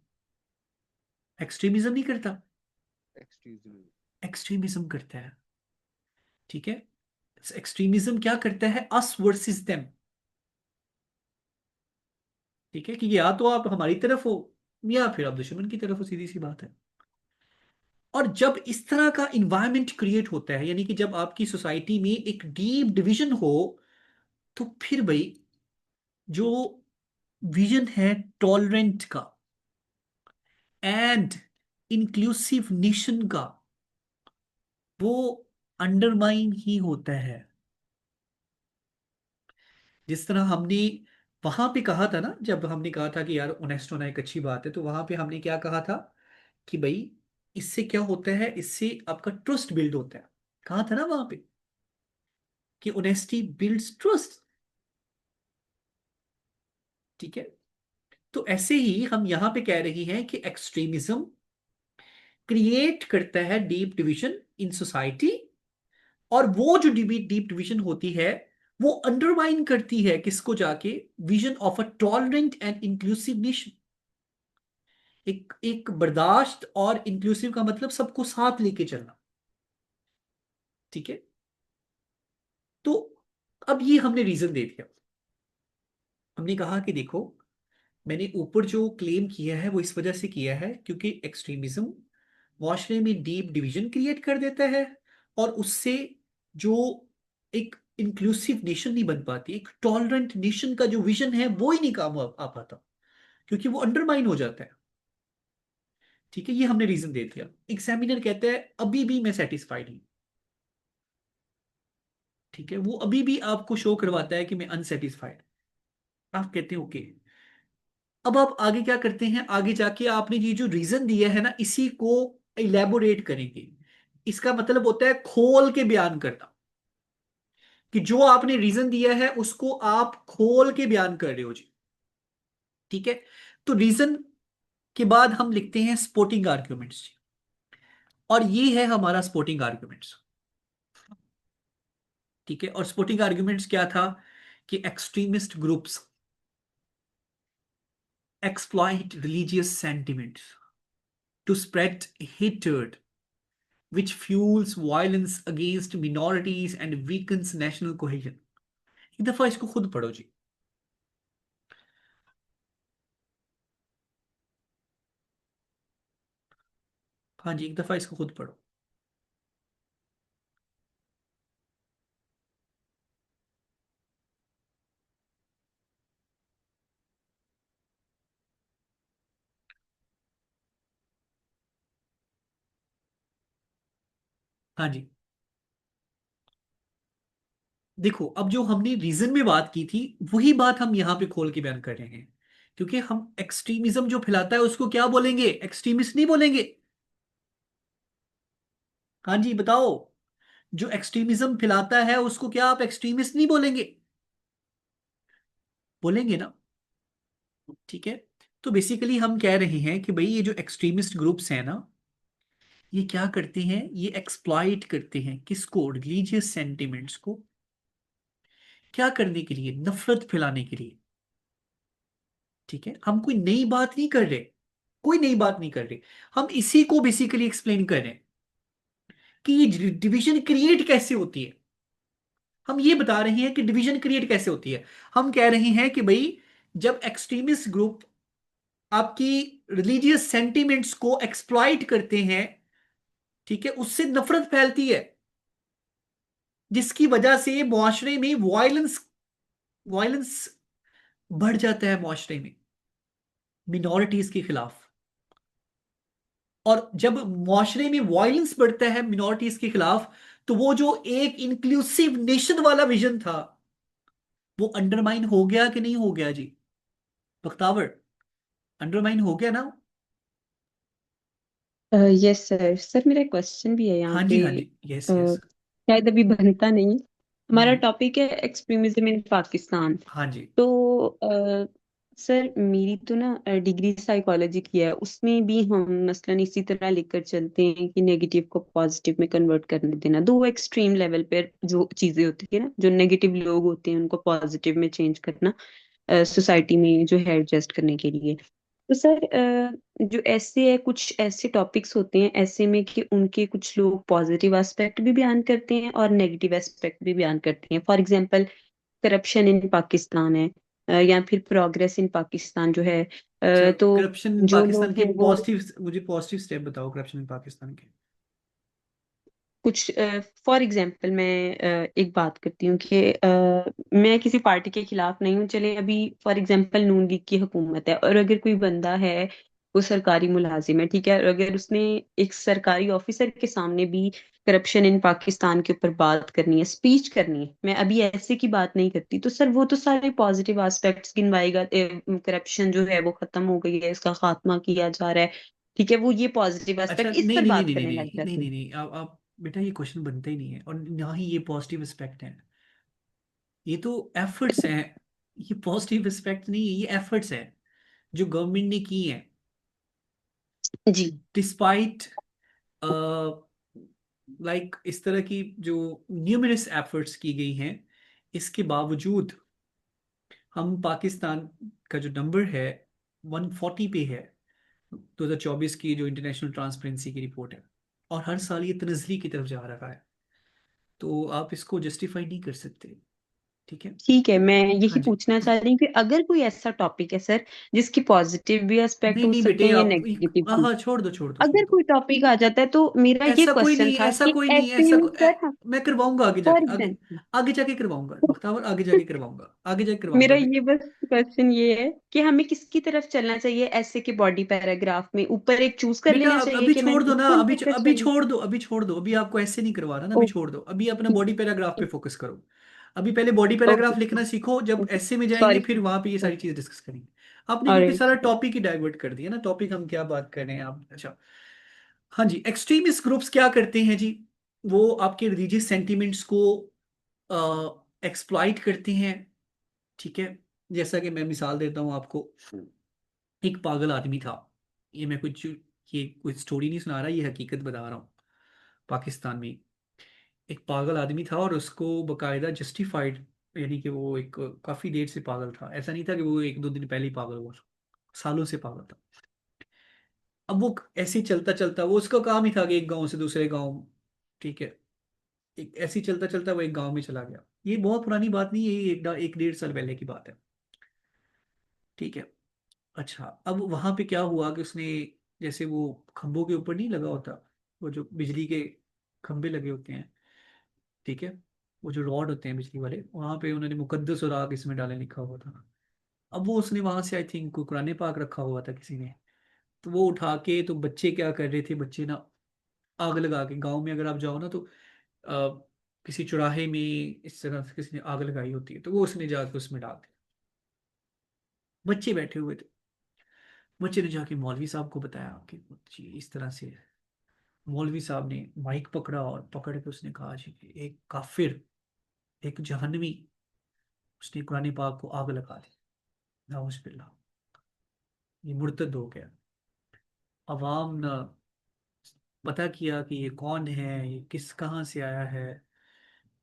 एक्सट्रीमिज्म नहीं करता, एक्सट्रीमिज्म। एक्सट्रीमिज्म करता है, ठीक है। एक्सट्रीमिज्म क्या करता है? अस वर्सेस देम, ठीक है, कि या तो आप हमारी तरफ हो या फिर आप दुश्मन की तरफ हो, सीधी सी बात है। और जब इस तरह का इन्वायरमेंट क्रिएट होता है, यानी कि जब आपकी सोसाइटी में एक डीप डिवीजन हो, तो फिर भाई जो विजन है टॉलरेंट का एंड इंक्लूसिव नेशन का, वो अंडरमाइन ही होता है। जिस तरह हमने वहां पे कहा था ना, जब हमने कहा था कि यार ऑनेस्ट होना एक अच्छी बात है, तो वहां पे हमने क्या कहा था कि भाई इससे क्या होता है, इससे आपका ट्रस्ट बिल्ड होता है। कहा था ना वहां पे कि ऑनेस्टी बिल्ड्स ट्रस्ट, ठीक है। तो ऐसे ही हम यहां पे कह रही हैं कि एक्सट्रीमिज्म क्रिएट करता है डीप डिवीजन इन सोसाइटी, और वो जो डीप डिवीजन होती है, वो अंडरमाइन करती है किसको? जाके vision of a tolerant and inclusive nation. एक एक बर्दाश्त और इंक्लूसिव का मतलब सबको साथ लेके चलना, ठीक है। तो अब ये हमने रीजन दे दिया। हमने कहा कि देखो, मैंने ऊपर जो क्लेम किया है वो इस वजह से किया है क्योंकि एक्सट्रीमिज्म माशरे में डीप डिवीजन क्रिएट कर देता है, और उससे जो एक इंक्लूसिव नेशन नहीं बन पाती, एक टॉलरेंट नेशन का जो विजन है वो ही नहीं काम आ पाता, क्योंकि वो अंडरमाइन हो जाता है, ठीक है। ये हमने रीजन दे दिया। एग्जामिनर कहता है अभी भी मैं सेटिस्फाइड हूं, ठीक है, वो अभी भी आपको शो करवाता है कि मैं अनसेटिस्फाइड। आप कहते हैं ओके। अब आप आगे क्या करते हैं? आगे जाके आपने ये जो रीजन दिया है ना, इसी को इलेबोरेट करेंगे। इसका मतलब होता है खोल के बयान करना, कि जो आपने रीजन दिया है उसको आप खोल के बयान कर रहे हो जी, ठीक है। तो रीजन के बाद हम लिखते हैं सपोर्टिंग आर्ग्यूमेंट्स, और ये है हमारा सपोर्टिंग आर्ग्यूमेंट्स, ठीक है। और सपोर्टिंग आर्ग्यूमेंट्स क्या था? कि extremist groups exploit religious sentiments to spread hatred, which fuels violence against minorities and weakens national cohesion। एक दफा इसको खुद पढ़ो जी। हाँ जी, एक दफा इसको खुद पढ़ो। हाँ जी, देखो, अब जो हमने रीजन में बात की थी वही बात हम यहां पे खोल के बयान कर रहे हैं, क्योंकि हम एक्सट्रीमिज्म जो फैलाता है उसको क्या बोलेंगे? एक्सट्रीमिस्ट नहीं बोलेंगे। हाँ जी, बताओ, जो एक्सट्रीमिज्म फैलाता है उसको क्या आप एक्सट्रीमिस्ट नहीं बोलेंगे? बोलेंगे ना, ठीक है। तो बेसिकली हम कह रहे हैं कि भाई ये जो एक्सट्रीमिस्ट ग्रुप्स हैं ना, ये क्या करते हैं? ये एक्सप्लॉइट करते हैं किसको? रिलीजियस सेंटिमेंट्स को। क्या करने के लिए? नफरत फैलाने के लिए, ठीक है। हम कोई नई बात नहीं कर रहे, कोई नई बात नहीं कर रहे। हम इसी को बेसिकली एक्सप्लेन कर रहे हैं कि ये डिवीजन क्रिएट कैसे होती है। हम ये बता रहे हैं कि डिवीजन क्रिएट कैसे होती है। हम कह रहे हैं कि भाई जब एक्सट्रीमिस्ट ग्रुप आपकी रिलीजियस सेंटिमेंट्स को एक्सप्लॉइट करते हैं, ठीक है, उससे नफरत फैलती है, जिसकी वजह से मुआशरे में वायलेंस वायलेंस बढ़ जाता है, मुआशरे में मिनॉरिटीज के खिलाफ। और जब मुआशरे में वायलेंस बढ़ता है मिनॉरिटीज के खिलाफ, तो वो जो एक इंक्लूसिव नेशन वाला विजन था वो अंडरमाइन हो गया कि नहीं हो गया जी बख्तावर? अंडरमाइन हो गया ना? Yes sir. सर मेरा क्वेश्चन भी है यहाँ हाँ पे। जी, हाँ जी, यस यस। शायद अभी बनता नहीं। हमारा हम्म। टॉपिक है एक्सट्रीमिज्म इन पाकिस्तान। हाँ जी। तो सर मेरी तो ना डिग्री साइकोलॉजी की है, उसमें भी हम मसलन इसी तरह लेकर चलते हैं कि नेगेटिव को पॉजिटिव में कन्वर्ट करने देना। दो एक्सट्रीम लेवल पर जो चीजें होती है ना, जो नेगेटिव लोग होते हैं उनको पॉजिटिव में चेंज करना सोसाइटी में जो है एडजस्ट करने के लिए। तो सर जो ऐसे है, कुछ ऐसे टॉपिक्स होते हैं ऐसे में कि उनके कुछ लोग पॉजिटिव एस्पेक्ट भी बयान करते हैं और नेगेटिव एस्पेक्ट भी बयान करते हैं। For example corruption in Pakistan है, या फिर प्रोग्रेस इन पाकिस्तान जो है। अच्छा, तो करप्शन इन जो पाकिस्तान लोग के हैं वो पॉजिटिव, मुझे पॉजिटिव स्टेप बताओ करप्शन इन पाकिस्तान के। कुछ, फॉर एग्जांपल मैं एक बात करती हूँ कि मैं किसी पार्टी के खिलाफ नहीं हूँ। चले अभी फॉर एग्जांपल नून लीग की हुकूमत है और अगर कोई बंदा है वो सरकारी मुलाजिम है, ठीक है, और अगर उसने एक सरकारी ऑफिसर के सामने भी करप्शन इन पाकिस्तान के ऊपर बात करनी है, स्पीच करनी है, मैं अभी ऐसे की बात नहीं करती, तो सर वो तो सारे पॉजिटिव एस्पेक्ट्स गिनवाएगा। करप्शन जो है वो खत्म हो गई है, इसका खात्मा किया जा रहा है, ठीक है, वो ये पॉजिटिव अच्छा, एस्पेक्ट इस नहीं पर नहीं नहीं बात नहीं नहीं करने लग नहीं नहीं जाते नहीं हैं। नहीं, आप बेटा ये क्वेश्चन बनता ही नहीं है, और ना ही ये पॉजिटिव एस्पेक्ट है। ये तो एफर्ट्स हैं। ये पॉजिटिव एस्पेक्ट नहीं है, ये एफर्ट्स हैं जो गवर्नमेंट ने की हैं जी। डिस्पाइट लाइक इस तरह की जो न्यूमरस एफर्ट्स की गई हैं। इसके बावजूद हम पाकिस्तान का जो नंबर है 140 पे है, 2024 की जो इंटरनेशनल ट्रांसपेरेंसी की रिपोर्ट है, और हर साल ये तनज़ली की तरफ जा रहा है। तो आप इसको जस्टिफाई नहीं कर सकते। ठीक है। ठीक है, मैं हाँ यही जी। पूछना चाह रही हूँ कि अगर कोई ऐसा टॉपिक है सर जिसकी पॉजिटिव भी एस्पेक्ट नहीं हो नहीं सकते बेटे, हैं या आप नेगेटिव भी, हाँ, छोड़ दो छोड़ दो छोड़ अगर दो। कोई टॉपिक आ जाता है तो मेरा ये ऐसा कोई क्वेश्चन नहीं, था ऐसा कि कोई नहीं, ऐसे में सर हम मैं करवाऊंगा आगे फॉर जाके, आगे एग्जाम्पल, आगे जाके करवाऊंगा बख्तावर, आगे जाके करवाऊंगा, आगे जाके मेरा करवाऊंगा। ये बस क्वेश्चन ये है कि हमें किसकी तरफ चलना चाहिए, ऐसे के बॉडी पैराग्राफ में ऊपर एक चूज कर बेटा लेना चाहिए अभी कि छोड़ मैंने दो ना, इसको अभी लेकर अभी चलना। छोड़ दो, अभी छोड़ दो, अभी आपको ऐसे नहीं करवा रहा ना, अभी छोड़ दो, अभी अपना बॉडी पैराग्राफ पे फोकस करो। अभी पहले बॉडी ओके पैराग्राफ लिखना सीखो, जब ऐसे में जाएंगे सॉरी। फिर वहां पे ये सारी चीजें डिस्कस करेंगे। आपने क्योंकि ऑलराइट। सारा टॉपिक ही डाइवर्ट कर दिया ना, टॉपिक हम क्या बात कर रहे हैं आप। अच्छा, हाँ जी, एक्सट्रीमिस्ट ग्रुप्स क्या करते हैं जी? वो आपके रिलीजियस सेंटिमेंट्स को एक्सप्लॉइट करते हैं। ठीक है। जैसा कि मैं मिसाल देता हूँ आपको, एक पागल आदमी था। ये मैं कुछ, ये कोई स्टोरी नहीं सुना रहा, ये हकीकत बता रहा हूँ। पाकिस्तान में एक पागल आदमी था और उसको बकायदा जस्टिफाइड, यानी कि वो एक काफी देर से पागल था, ऐसा नहीं था कि वो एक दो दिन पहले ही पागल हुआ, सालों से पागल था। अब वो ऐसे ही चलता चलता, वो उसका काम ही था कि एक गांव से दूसरे गांव, ठीक है, एक ऐसे ही चलता चलता वो एक गांव में चला गया। ये बहुत पुरानी बात नहीं है, ये एक डेढ़ साल पहले की बात है। ठीक है। अच्छा, अब वहां पे क्या हुआ कि उसने, जैसे वो खंभों के ऊपर नहीं लगा होता, वो जो बिजली के खंभे लगे होते हैं, ठीक है, वो जो रॉड होते हैं बिजली वाले, वहां पे उन्होंने मुकद्दस और आग इसमें डाले लिखा हुआ था। अब वो उसने वहां से आई थिंक कुरान पाक रखा हुआ था किसी ने, तो वो उठा के, तो बच्चे क्या कर रहे थे, बच्चे ना आग लगा के, गाँव में अगर आप जाओ ना तो किसी चौराहे में इस तरह से किसी ने आग लगाई होती है, तो वो उसने जाके उसमें डाल दिया। बच्चे बैठे हुए थे, बच्चे ने जाके मौलवी साहब को बताया कि जी इस तरह से है। मौलवी साहब ने माइक पकड़ा और पकड़ के उसने कहा जी कि एक काफिर, एक जहन्नमी, उसने कुरान पाक को आग लगा दी, नाउज़ बिल्लाह, ये मुर्तद हो गया। अवाम ने पता किया कि ये कौन है, ये किस कहाँ से आया है।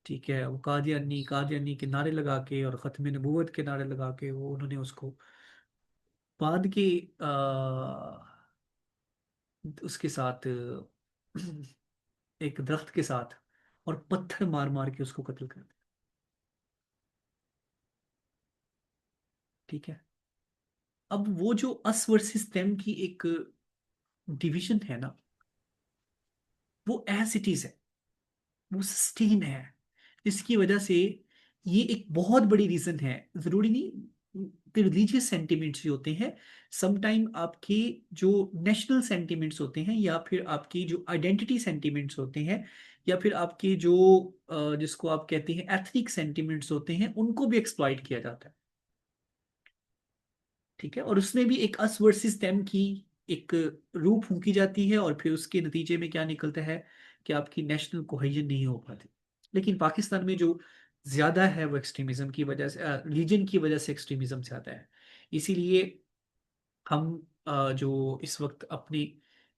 ठीक है, वो कादियानी कादियानी के नारे लगा के और ख़त्म नबूवत के नारे लगा के वो उन्होंने उसको बांध के उसके साथ एक दरख्त के साथ, और पत्थर मार मार के उसको कत्ल कर दिया। ठीक है। अब वो जो अस वर्सेस देम की एक डिवीजन है ना, वो एज इट इज है, वो सस्टेन है, जिसकी वजह से ये एक बहुत बड़ी रीजन है। जरूरी नहीं, रिलीजियस सेंटिमेंट्स जो होते हैं, समटाइम आपके जो नेशनल सेंटिमेंट्स होते हैं या फिर आपकी जो आइडेंटिटी सेंटिमेंट्स होते हैं, या फिर आपके जो जिसको आप कहते हैं एथनिक सेंटिमेंट्स होते हैं, उनको भी एक्सप्लॉइट किया जाता है। ठीक है, और उसमें भी एक अस वर्सेस देम की एक रूप फूंकी जाती है, और फिर उसके नतीजे में क्या निकलता है कि आपकी नेशनल कोहेजन नहीं हो पाती। लेकिन पाकिस्तान में जो ज्यादा है वो एक्सट्रीमिज्म की वजह से, रिलीजन की वजह से एक्सट्रीमिज्म ज्यादा है। इसीलिए हम जो इस वक्त अपनी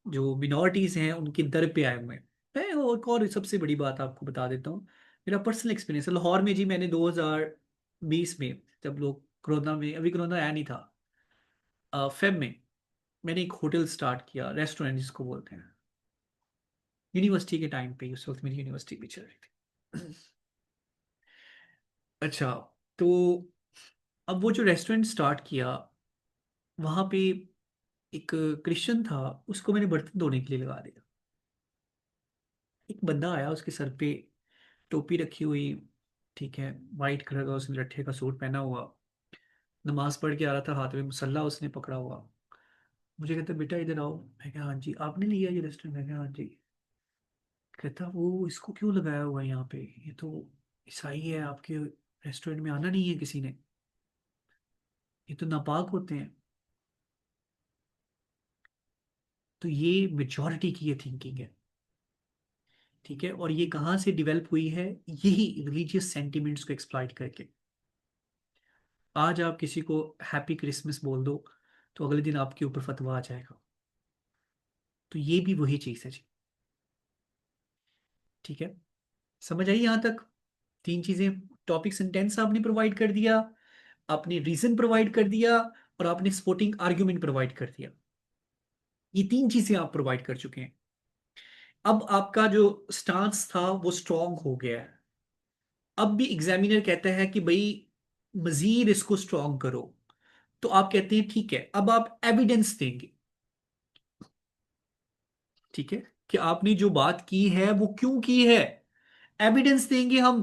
जो मिनॉरिटीज हैं उनके दर पे आए हुए हैं। मैं एक और सबसे बड़ी बात आपको बता देता हूँ, मेरा पर्सनल एक्सपीरियंस लाहौर में जी। मैंने 2020 में, जब लोग कोरोना में, अभी कोरोना आया नहीं था, फेब में मैंने एक होटल स्टार्ट किया, रेस्टोरेंट जिसको बोलते हैं, यूनिवर्सिटी के टाइम पे। उस वक्त मेरी यूनिवर्सिटी भी चल रही थी। अच्छा, तो अब वो जो रेस्टोरेंट स्टार्ट किया, वहां पे एक क्रिश्चियन था, उसको मैंने बर्तन धोने के लिए लगा दिया। एक बंदा आया, उसके सर पे टोपी रखी हुई, ठीक है, वाइट कलर का उसने लट्ठे का सूट पहना हुआ, नमाज पढ़ के आ रहा था, हाथ में मुसल्ला उसने पकड़ा हुआ। मुझे कहता बेटा इधर आओ। मैं कहा हाँ जी। आपने लिया ये रेस्टोरेंट? मैं कहा हाँ जी। कहता वो इसको क्यों लगाया हुआ है यहाँ पे, ये तो ईसाई है, आपके रेस्टोरेंट में आना नहीं है किसी ने, ये तो नापाक होते हैं। तो ये मेजॉरिटी की ये थिंकिंग है। ठीक है, और ये कहाँ से डेवलप हुई है? यही रिलीजियस सेंटिमेंट्स को एक्सप्लॉइट करके। आज आप किसी को हैप्पी क्रिसमस बोल दो, तो अगले दिन आपके ऊपर फतवा आ जाएगा। तो ये भी वही चीज है जी। ठीक है, समझ आई यहाँ तक? तीन चीजें, टॉपिक सेंटेंस आपने प्रोवाइड कर दिया, आपने रीजन प्रोवाइड कर दिया, और आपने सपोर्टिंग आर्ग्यूमेंट प्रोवाइड कर दिया। ये तीन चीजें आप प्रोवाइड कर चुके हैं। अब आपका जो स्टांस था वो स्ट्रांग हो गया है। अब भी एग्जामिनर कहता है कि भाई मजीद इसको स्ट्रांग करो, तो आप कहते हैं ठीक है, अब आप एविडेंस देंगे। ठीक है, कि आपने जो बात की है वो क्यों की है, एविडेंस देंगे हम।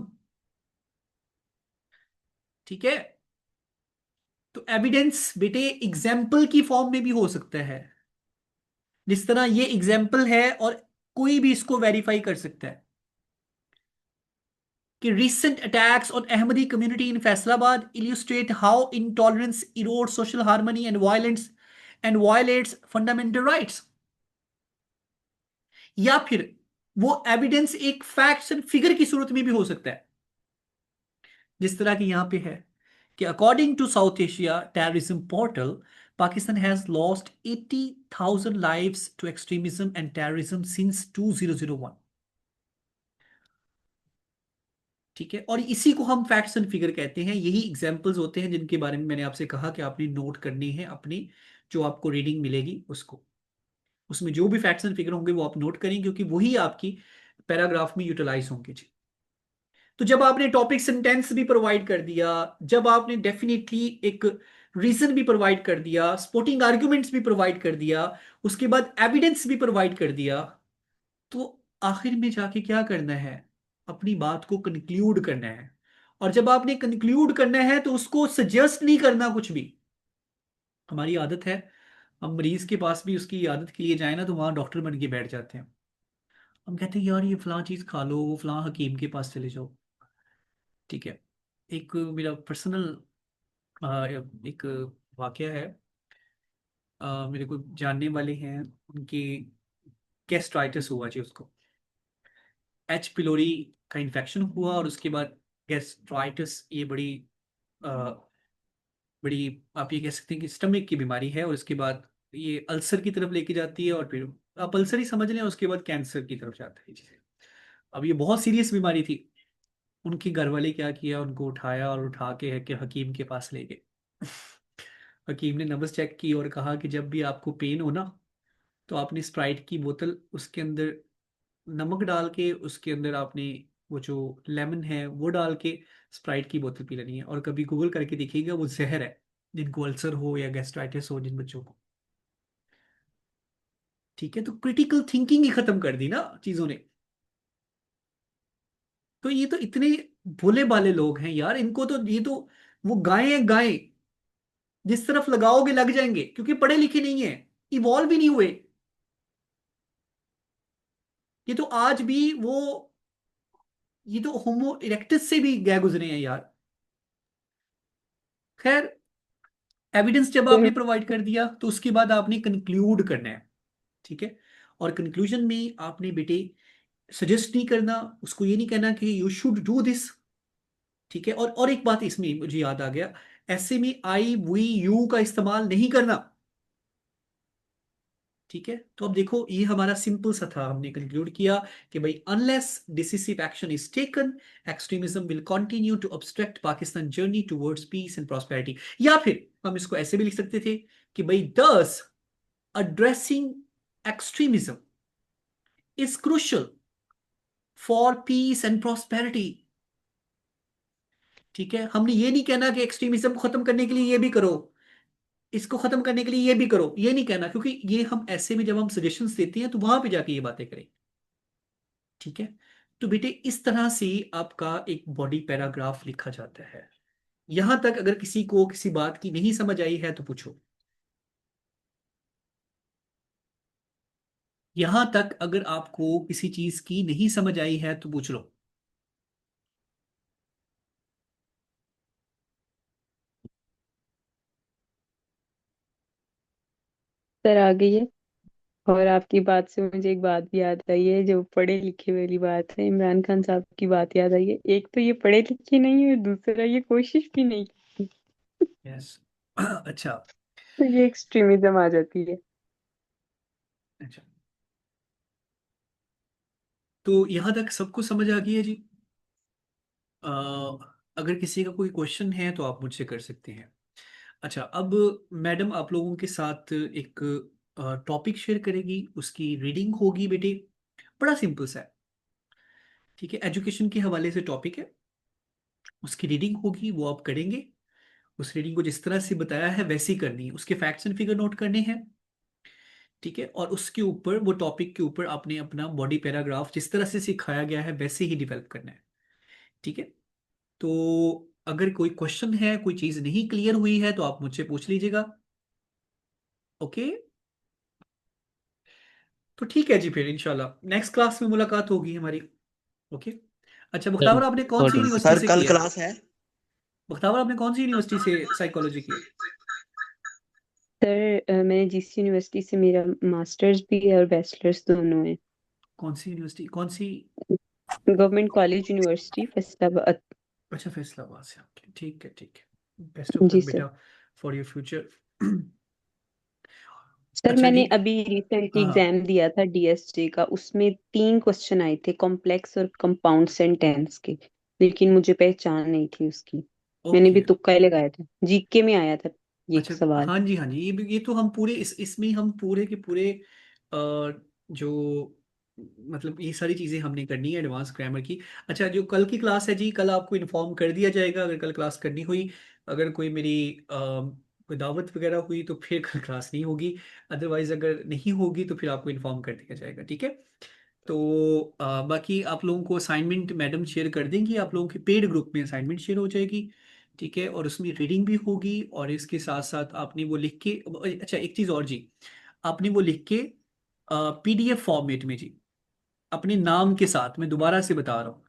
ठीक है, तो एविडेंस बेटे एग्जाम्पल की फॉर्म में भी हो सकता है, जिस तरह ये एग्जाम्पल है, और कोई भी इसको वेरीफाई कर सकता है कि recent attacks on Ahmadi community in Faisalabad illustrate how intolerance erodes social harmony and violence and violates fundamental rights। या फिर वो एविडेंस एक फैक्ट्स एंड फिगर की सूरत में भी हो सकता है, जिस तरह की यहां पे है कि according to South Asia terrorism portal, Pakistan has lost 80,000 lives to extremism and terrorism since 2001। ठीक है, और इसी को हम फैक्ट्स एंड फिगर कहते हैं। यही एग्जांपल्स होते हैं जिनके बारे में मैंने आपसे कहा कि आपने नोट करनी है अपनी, जो आपको रीडिंग मिलेगी उसको, उसमें जो भी फैक्ट्स एंड फिगर होंगे वो आप नोट करें, क्योंकि वही आपकी पैराग्राफ में यूटिलाइज होंगे जी। तो जब आपने टॉपिक सेंटेंस भी प्रोवाइड कर दिया, जब आपने डेफिनेटली एक रीजन भी प्रोवाइड कर दिया, सपोर्टिंग आर्ग्यूमेंट्स भी प्रोवाइड कर दिया, उसके बाद एविडेंस भी प्रोवाइड कर दिया, तो आखिर में जाके क्या करना है? अपनी बात को कंक्लूड करना है। और जब आपने कंक्लूड करना है तो उसको सजेस्ट नहीं करना कुछ भी। हमारी आदत है, हम मरीज के पास भी उसकी आदत के लिए जाए ना, तो वहां डॉक्टर बन के बैठ जाते हैं। हम कहते हैं यार ये फलां चीज खा लो, वो फलां हकीम के पास चले जाओ। ठीक है, एक मेरा पर्सनल एक वाकया है। मेरे को जानने वाले हैं, उनकी गैस्ट्राइटिस हुआ जी उसको, एच पिलोरी का इन्फेक्शन हुआ, और उसके बाद गैस्ट्राइटिस, ये बड़ी अ, बड़ी आप ये कह सकते हैं कि स्टमक की बीमारी है, और उसके बाद ये अल्सर की तरफ लेके जाती है, और फिर आप अल्सर ही समझ लें, उसके बाद कैंसर की तरफ जाता है जी। अब ये बहुत सीरियस बीमारी थी। उनके घर वाले क्या किया, उनको उठाया और उठा के हकीम के पास ले गए। हकीम ने नब्ज चेक की और कहा कि जब भी आपको पेन हो ना, तो आपने स्प्राइट की बोतल, उसके अंदर नमक डाल के, उसके अंदर आपने वो जो लेमन है वो डाल के स्प्राइट की बोतल पी लेनी है। और कभी गूगल करके देखिएगा, वो जहर है जिनको अल्सर हो या गैस्ट्राइटिस हो जिन बच्चों को। ठीक है, तो क्रिटिकल थिंकिंग ही खत्म कर दी ना चीजों ने। तो ये तो इतने भोले भाले लोग हैं यार, इनको तो ये तो वो गाय हैं गाय, जिस तरफ लगाओगे लग जाएंगे, क्योंकि पढ़े लिखे नहीं है, इवॉल्व भी नहीं हुए। ये तो आज भी वो ये तो होमो इरेक्टस से भी गए गुजरे हैं यार। खैर, एविडेंस जब आपने प्रोवाइड कर दिया तो उसके बाद आपने कंक्लूड करना है। ठीक है। और कंक्लूजन में आपने बेटे सजेस्ट नहीं करना, उसको ये नहीं कहना कि यू शुड डू दिस। ठीक है। और एक बात इसमें मुझे याद आ गया, ऐसे में आई वी यू का इस्तेमाल नहीं करना। ठीक है। तो अब देखो, ये हमारा सिंपल सा था, हमने कंक्लूड किया कि भाई unless decisive action is taken, extremism will continue to obstruct Pakistan journey towards peace and prosperity. या फिर हम इसको ऐसे भी लिख सकते थे कि भाई दस addressing extremism is crucial for peace and prosperity। ठीक है। हमने ये नहीं कहना कि एक्सट्रीमिज्म को खत्म करने के लिए ये भी करो, इसको खत्म करने के लिए ये भी करो, ये नहीं कहना, क्योंकि ये हम ऐसे में जब हम सजेशंस देते हैं तो वहां पे जाके ये बातें करें। ठीक है। तो बेटे इस तरह से आपका एक बॉडी पैराग्राफ लिखा जाता है। यहां तक अगर किसी को किसी बात की नहीं समझ आई है तो पूछो। यहां तक अगर आपको किसी चीज की नहीं समझ आई है तो पूछ लो। सर आ गई है। और आपकी बात से मुझे एक बात भी याद आई है, जो पढ़े लिखे वाली बात है, इमरान खान साहब की बात याद आई है। एक तो ये पढ़े लिखे नहीं है, दूसरा ये कोशिश भी नहीं की। यस। अच्छा। तो ये एक्सट्रीमिज्म आ जाती है। अच्छा, तो यहां तक सबको समझ आ गई है जी। अ, अगर किसी का कोई क्वेश्चन है तो आप मुझसे कर सकते हैं। अच्छा, अब मैडम आप लोगों के साथ एक टॉपिक शेयर करेगी, उसकी रीडिंग होगी बेटे। बड़ा सिंपल सा है। ठीक है। एजुकेशन के हवाले से टॉपिक है, उसकी रीडिंग होगी, वो आप करेंगे। उस रीडिंग को जिस तरह से बताया है वैसे ही करनी है, उसके फैक्ट्स एंड फिगर नोट करने हैं। ठीक है। और उसके ऊपर, वो टॉपिक के ऊपर आपने अपना बॉडी पैराग्राफ जिस तरह से सिखाया गया है वैसे ही डिवेल्प करना है। ठीक है। तो अगर कोई क्वेश्चन है, कोई चीज नहीं क्लियर हुई है तो आप मुझसे पूछ लीजिएगा। ओके। तो ठीक है जी, फिर इंशाल्लाह नेक्स्ट क्लास में मुलाकात होगी हमारी। ओके। अच्छा, सर बख्तावर आपने कौन सी यूनिवर्सिटी सर से कल किया है? क्लास है। बख्तावर आपने कौन सी यूनिवर्सिटी से साइकोलॉजी की है? सर मैंने जिस यूनिवर्सिटी से, मेरा मास्टर्स भी है और बैचलर्स दोनों है। कौन सी यूनिवर्सिटी, कौन सी? Government college university Faisalabad. अच्छा, फैसलाबाद से। ओके, ठीक है, ठीक है। बेस्ट ऑफ जी लक सर। बेटा, फॉर योर फ्यूचर। सर अच्छा जी। मैंने अभी रिसेंटली हाँ। एग्जाम दिया था डीएसजे का, उसमें 3 क्वेश्चन आए थे कॉम्प्लेक्स और कंपाउंड सेंटेंस के, लेकिन मुझे पहचान नहीं थी उसकी। मैंने भी ओके। तुक्का ही लगाया था, जीके में आया था ये एक अच्छा, सवाल। हाँ जी, हाँ जी, ये तो हम पूरे इसमें हम पूरे के पूरे जो मतलब ये सारी चीज़ें हमने करनी है एडवांस ग्रामर की। अच्छा, जो कल की क्लास है जी, कल आपको इन्फॉर्म कर दिया जाएगा अगर कल क्लास करनी हुई। अगर कोई मेरी कोई दावत वगैरह हुई तो फिर कल क्लास नहीं होगी। अदरवाइज अगर नहीं होगी तो फिर आपको इन्फॉर्म कर दिया जाएगा। ठीक है। तो बाकी आप लोगों को असाइनमेंट मैडम शेयर कर देंगी, आप लोगों के पेड ग्रुप में असाइनमेंट शेयर हो जाएगी। ठीक है। और उसमें रीडिंग भी होगी, और इसके साथ साथ आपने वो लिख के, अच्छा एक चीज़ और जी, आपने वो लिख के पीडीएफ फॉर्मेट में जी, अपने नाम के साथ, मैं दोबारा से बता रहा हूँ,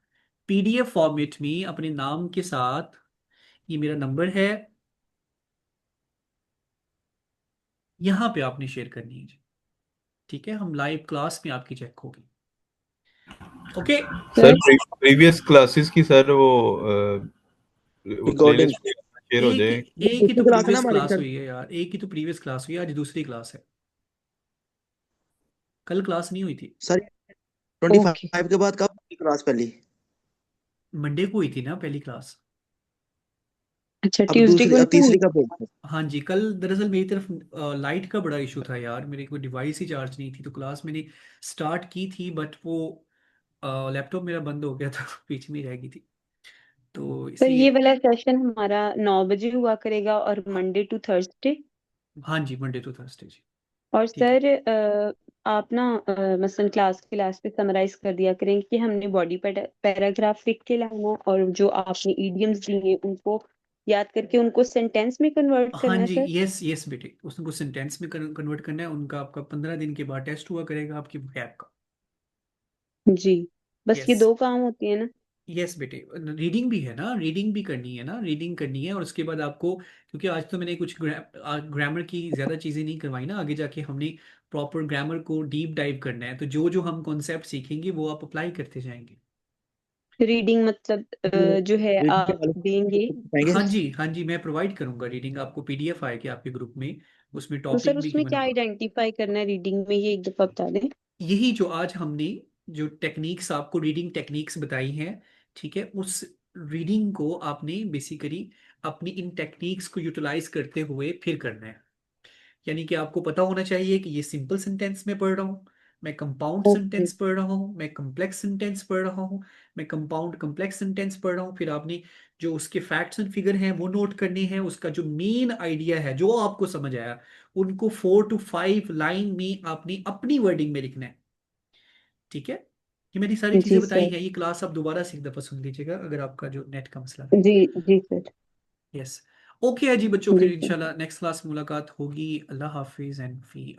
पीडीएफ फॉर्मेट में अपने नाम के साथ, ये मेरा नंबर है, यहाँ पे आपने शेयर करनी है जी। ठीक है। हम लाइव क्लास में आपकी चेक होगी। Okay. Sir sir previous classes की सर वो रिकॉर्डिंग प्लेलिस्ट शेयर हो एक जाए। एक ही तो दूसरी क्लास है ना प्रीवियस हमारी क्लास सर। हुई है यार, एक ही तो प्रीवियस क्लास हुई है, आज दूसरी क्लास है। कल क्लास नहीं हुई थी। Sir 25 okay. के बाद कब होगी क्लास पहली? मंडे को हुई थी ना पहली क्लास। अच्छा, अब ट्यूसडे दूसरी, को अब नहीं हुई? तीसरी कब होगी? हाँ जी, कल दरअसल मेरी तरफ लाइट का बड़ा इशू था यार, मेरी कोई डिवाइस ही चार्ज नहीं थी, तो क्लास मैंने स्टार्ट की थी बट वो लैपटॉप मेरा बंद हो गया था, बीच में ही रह गई थी, तो सर ये इसलिए। वाला सेशन हमारा 9 बजे हुआ करेगा और मंडे टू थर्सडे। हाँ जी, मंडे टू थर्सडे जी। और ठीक है। सर आप ना मसलन क्लास के लास्ट पे समराइज कर दिया करेंगे कि हमने बॉडी पैराग्राफ लिख के लाना है, और जो आपने इडियम्स दिए उनको याद करके उनको सेंटेंस में कन्वर्ट हाँ करना है जी, सर। यस यस बेटे, उसको सेंटेंस में कन्वर्ट करना है, उनका आपका 15 दिन के बाद टेस्ट हुआ करेगा आपकी वोकैब का। जी। बस ये यस। 2 काम होती है ना? यस बेटे, रीडिंग भी है ना, रीडिंग भी करनी है ना, रीडिंग करनी है। और उसके बाद आपको, क्योंकि आज तो मैंने कुछ ग्रामर की ज़्यादा चीज़ें नहीं करवाई ना, आगे जाके हमने प्रॉपर ग्रामर को डीप डाइव करना है, तो जो जो हम कॉन्सेप्ट सीखेंगे वो आप अप्लाई करते जाएंगे। रीडिंग मतलब जो है रीडिंग के आप वाले देंगे बताएंगे। हाँ जी, हाँ जी, मैं प्रोवाइड करूंगा रीडिंग आपको, पीडीएफ आएगी आपके ग्रुप में, उसमें तो सर टॉपिक भी उसमें गिवन क्या होगा। आइडेंटिफाई करना है रीडिंग में, ये एक दफा बता दें। यही जो आज हमने जो टेक्निक्स आपको रीडिंग टेक्निक्स बताई हैं, ठीक है, उस रीडिंग को आपने बेसिकली अपनी इन टेक्निक्स को यूटिलाइज करते हुए फिर करना है। यानी कि आपको पता होना चाहिए कि ये सिंपल सेंटेंस में पढ़ रहा हूँ, मैं कंपाउंड ओके। सेंटेंस पढ़ रहा हूँ, मैं कम्प्लेक्स सेंटेंस पढ़ रहा हूँ, मैं कंपाउंड कम्प्लेक्स सेंटेंस पढ़ रहा हूँ। फिर आपने जो उसके फैक्ट्स एंड फिगर हैं वो नोट करने हैं, उसका जो मेन आइडिया है जो आपको समझ आया, उनको 4 to 5 लाइन में आपने अपनी वर्डिंग में लिखना है। ठीक है, ये मैंने सारी जी चीजें बताई सर। हैं, ये क्लास आप दोबारा से एक दफा सुन लीजिएगा अगर आपका जो नेट का मसला है। जी जी सर। यस। ओके है जी बच्चों, जी फिर सर। इंशाल्लाह नेक्स्ट क्लास मुलाकात होगी। अल्लाह हाफिज एंड फी